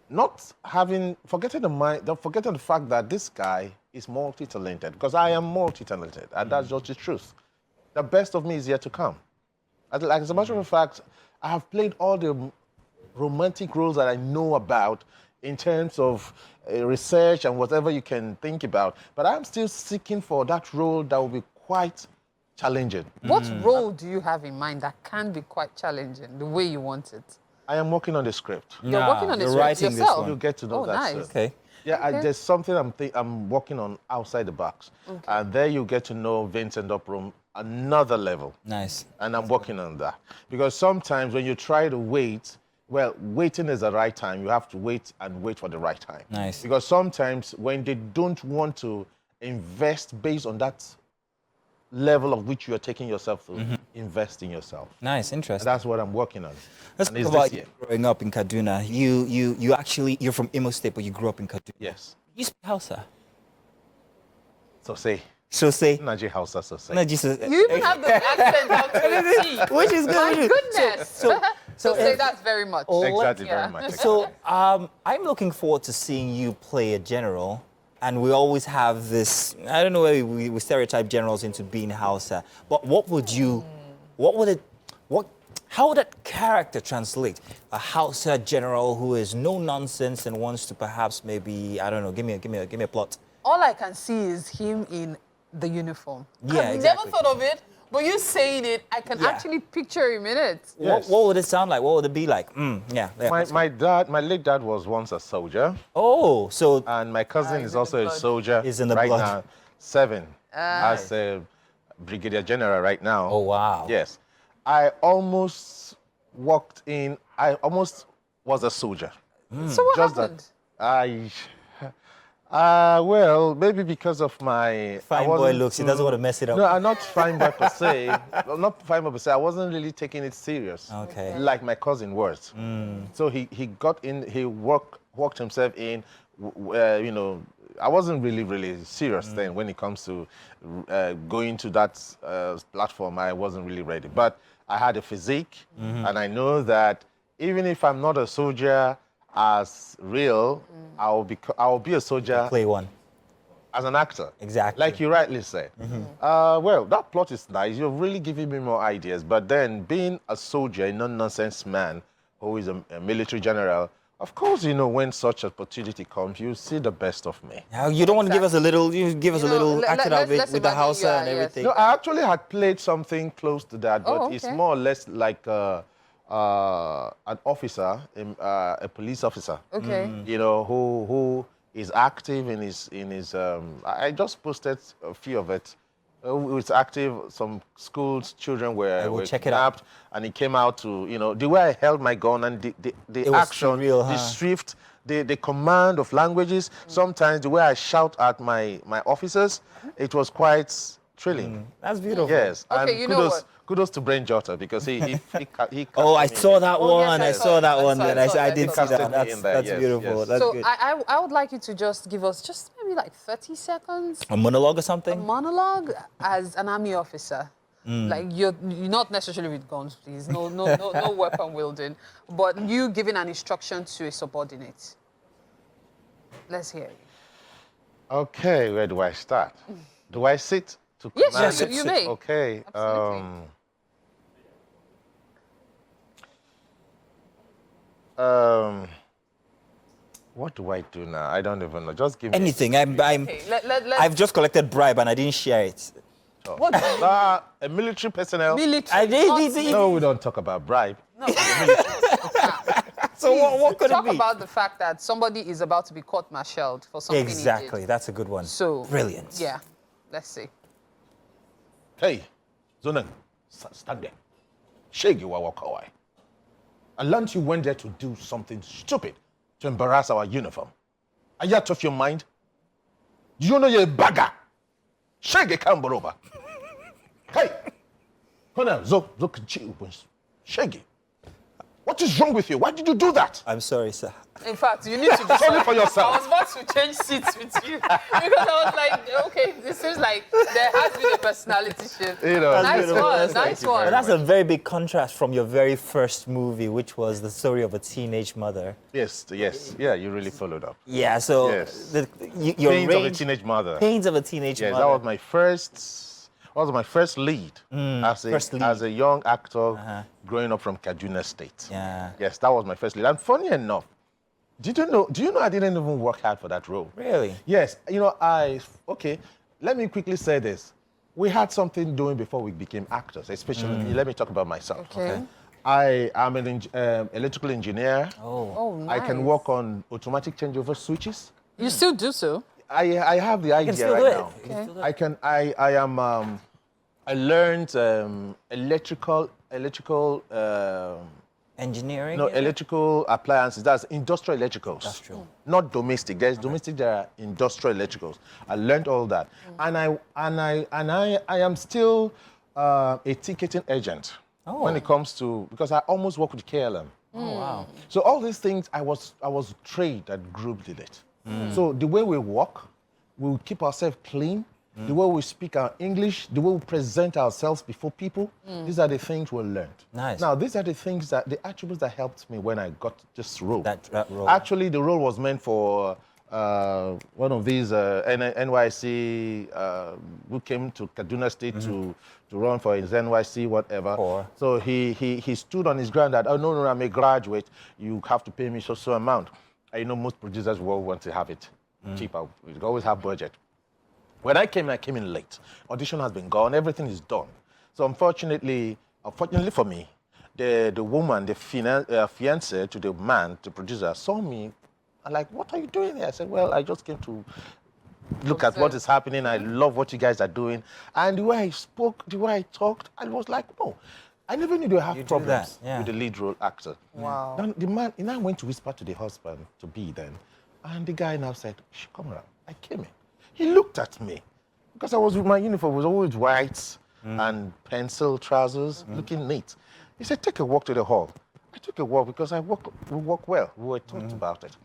Not forgetting the fact that this guy is multi-talented, because I am multi-talented, and that's just the truth. The best of me is yet to come. As a matter of fact, I have played all the romantic roles that I know about in terms of research and whatever you can think about. But I'm still seeking for that role that will be quite challenging. What role do you have in mind that can be quite challenging, the way you want it? I am working on the script. You're working on the script yourself? You'll get to know that. Nice. Okay. Yeah, there's something I'm working on outside the box. Okay. And there you get to know Vincent Oprom another level. Nice. And I'm working on that. Because sometimes when you try to wait, well, waiting is the right time. You have to wait and wait for the right time. Nice. Because sometimes when they don't want to invest based on that level of which you are taking yourself to, invest in yourself. Nice, interesting. And that's what I'm working on. Let's And talk it's about this year. growing up in Kaduna. You're from Imo State, but you grew up in Kaduna. Yes. You speak Hausa? So say. So say. Naji Hausa, so say. You even have the accent down to a T. Which is good. My goodness. So say that very much. Exactly, very much. So I'm looking forward to seeing you play a general. And we always have this, I don't know where we stereotype generals into being Hausa, but how would that character translate? A Hausa general who is no nonsense and wants to perhaps maybe, I don't know, give me a plot. All I can see is him in the uniform. Yeah, I've exactly. never thought of it, but you saying it, I can actually picture him in it. Yes. What would it sound like? What would it be like? My late dad was once a soldier. Oh, so... And my cousin is also a soldier. Is in the right blood. now, 7, as a brigadier general right now. Oh, wow. Yes. I almost was a soldier. So what Just happened? Well, maybe because of my... Fine boy looks, he doesn't want to mess it up. No, I'm not fine boy per se. Not fine boy per se. I wasn't really taking it serious. Okay. Like my cousin was. So he got in, he worked himself in, I wasn't really serious then when it comes to going to that platform. I wasn't really ready. But I had a physique, and I know that even if I'm not a soldier as real, I'll be a soldier. Play one. As an actor. Exactly. Like you rightly said. Well, that plot is nice. You're really giving me more ideas. But then being a soldier, a no-nonsense man who is a military general, of course, when such opportunity comes, you see the best of me. Now, you don't want to give us a little, acting out with the Hausa and everything. No, I actually had played something close to that, but it's more or less like an officer, a police officer. Okay. Who is active in his. I just posted a few of it. It's active. Some schools, children were kidnapped, and he came out to the way I held my gun and the action, surreal, the swift, the command of languages. Sometimes the way I shout at my officers, it was quite thrilling. That's beautiful. Yes. Okay, and kudos to Brain Jotter because he Oh, I saw that one. yes, I saw that one. I did see that. That's beautiful. Yes. That's So good. I would like you to just give us just maybe like 30 seconds. A monologue or A something? monologue as an army officer. Like you're not necessarily with guns, please. No weapon wielding, but you giving an instruction to a subordinate. Let's hear it. Okay, where do I start? Do I sit to Yes, command? you may. Okay. What do I do now? I don't even know. Just give me Anything. Okay, I've just collected bribe and I didn't share it. What? A military personnel. Military. No, we don't talk about bribe. No. So what could Talk it be? about the fact that somebody is about to be court-martialed for something he Exactly. did. That's a good one. So brilliant. Yeah. Let's see. Hey, Zonan, stand there. Shake your wakawai. I learned you went there to do something stupid to embarrass our uniform. Are you out of your mind? You know you're a bagger. Shake a camber. Hey, Colonel, Shaggy. What is wrong with you? Why did you do that? I'm sorry, sir. In fact, you need to be sorry for yourself. I was about to change seats with you because I was like, okay, this seems like there has been a personality shift. Nice one. But that's a very big contrast from your very first movie, which was the story of a teenage mother. Yes. Yeah, you really followed up. Yeah, so yes. Your Pains of a teenage mother. Pains of a teenage mother. Yes, that was my first lead as a young actor growing up from Kaduna State. Yeah. Yes, that was my first lead. And funny enough, Do you know I didn't even work hard for that role? Really? Yes. Okay, let me quickly say this. We had something doing before we became actors, especially, let me talk about myself. Okay. I am an electrical engineer. Oh, nice. I can work on automatic changeover switches. You still do so? I have the idea right now. Okay. I learned electrical engineering. No, electrical appliances. That's industrial electricals. That's true. Not domestic. There's domestic. There are industrial electricals. I learned all that, and I am still a ticketing agent when it comes to, because I almost work with KLM. Oh wow! So all these things, I was trained at Group did it. So the way we walk, we keep ourselves clean. The way we speak our English, the way we present ourselves before people, these are the things we learned. Nice. Now, these are the attributes that helped me when I got this role. That role. Actually, the role was meant for one of these NYC who came to Kaduna State to run for his NYC whatever. So he stood on his ground that, oh, no, I'm a graduate. You have to pay me so amount. I know most producers will want to have it cheaper. We always have budget. When I came in late. Audition has been gone. Everything is done. So unfortunately for me, the woman, the fiancé to the man, the producer, saw me. I'm like, what are you doing here? I said, well, I just came to look at what is happening. I love what you guys are doing. And the way I spoke, the way I talked, I was like, no. I never knew they would have problems with the lead role actor. Wow. Then the man, I went to whisper to the husband, to be then. And the guy now said, shh, come around. I came in. He looked at me because I was with my uniform, was always white and pencil trousers, looking neat. He said, take a walk to the hall. I took a walk because we walk well. We were talked about it.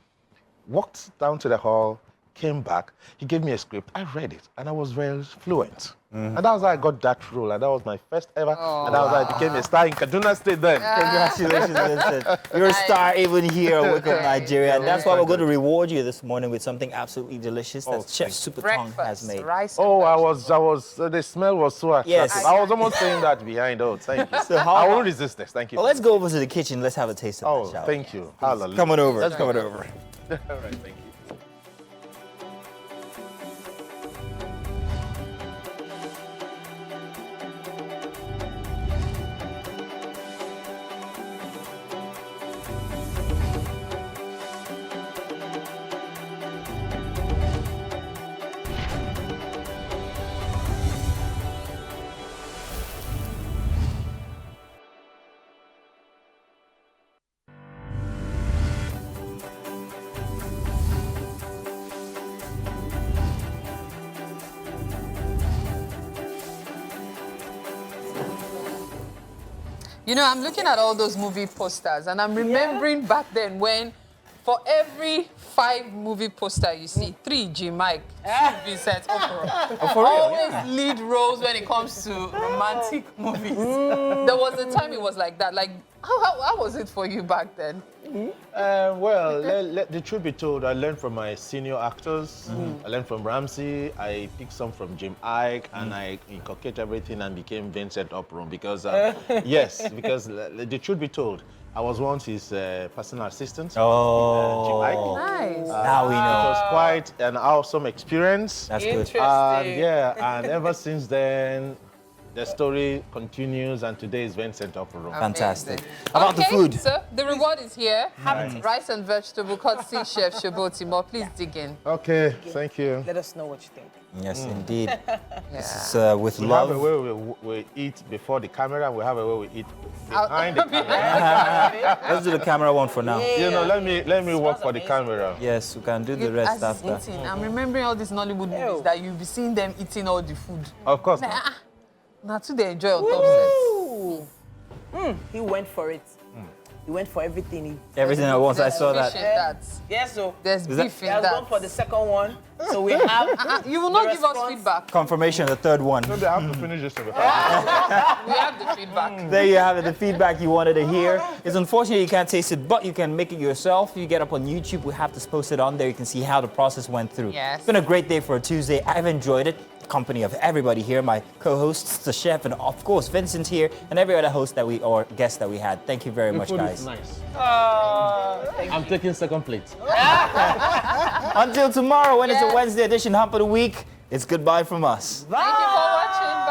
Walked down to the hall, came back. He gave me a script. I read it, and I was very fluent. And that was how I got that role, and that was my first ever. And that was how I became a star in Kaduna State then. Congratulations, Vincent. You're a star even here at Wake Up Nigeria. And that's why we're going to reward you this morning with something absolutely delicious that Chef Super Tong has made. The smell was so attractive. Yes. I was almost saying that behind. Oh, thank you. So I won't resist this. Thank you. Well, let's go over to the kitchen. Let's have a taste of it, shall we? Thank you. Hallelujah. Come on over. Let's come on over. All right, thank you. You know, I'm looking at all those movie posters, and I'm remembering back then when, for every 5 movie poster you see, 3 G. Mike, 2 Vincent Opera. Oh, for real? Always lead roles when it comes to romantic movies. There was a time it was like that. Like, how was it for you back then? Well, let the truth be told, I learned from my senior actors. I learned from Ramsey. I picked some from Jim Ike, and I inculcated everything and became Vincent Opron because, yes, because the truth be told, I was once his personal assistant. Oh, Jim Ike. Nice. Now we know. It was quite an awesome experience. That's good. Interesting. And ever since then, the story continues, and today is Vincent Opron. Fantastic. About the food? So the reward is here. Rice and vegetable, courtesy Chef Shobotimo. Please dig in. Okay, thank you. Let us know what you think. Yes, indeed. This is with We love. have a way we eat before the camera, and we have a way we eat behind the camera. Let's do the camera one for now. You know, let me work for the camera. Yes, we can do the rest after. Eating. I'm remembering all these Nollywood movies that you'll be seeing them eating all the food. Of course. Now, too, they enjoy on top set. He went for it. He went for everything. Everything at once. I saw that. Yes, so there's beef in that. that. Gone for the second one. So we have. You will not give us feedback. Confirmation, the third one. No, they have to finish this. We have the feedback. There you have it, the feedback you wanted to hear. It's unfortunate you can't taste it, but you can make it yourself. You get up on YouTube, we have to post it on there. You can see how the process went through. Yes. It's been a great day for a Tuesday. I've enjoyed it. company of everybody here, my co-hosts, the chef, and of course Vincent here, and every other host that or guest that we had. Thank you very much, food guys. is nice. I'm taking second plate. Until tomorrow, when it's a Wednesday edition Hump of the Week, it's goodbye from us. Thank you for watching.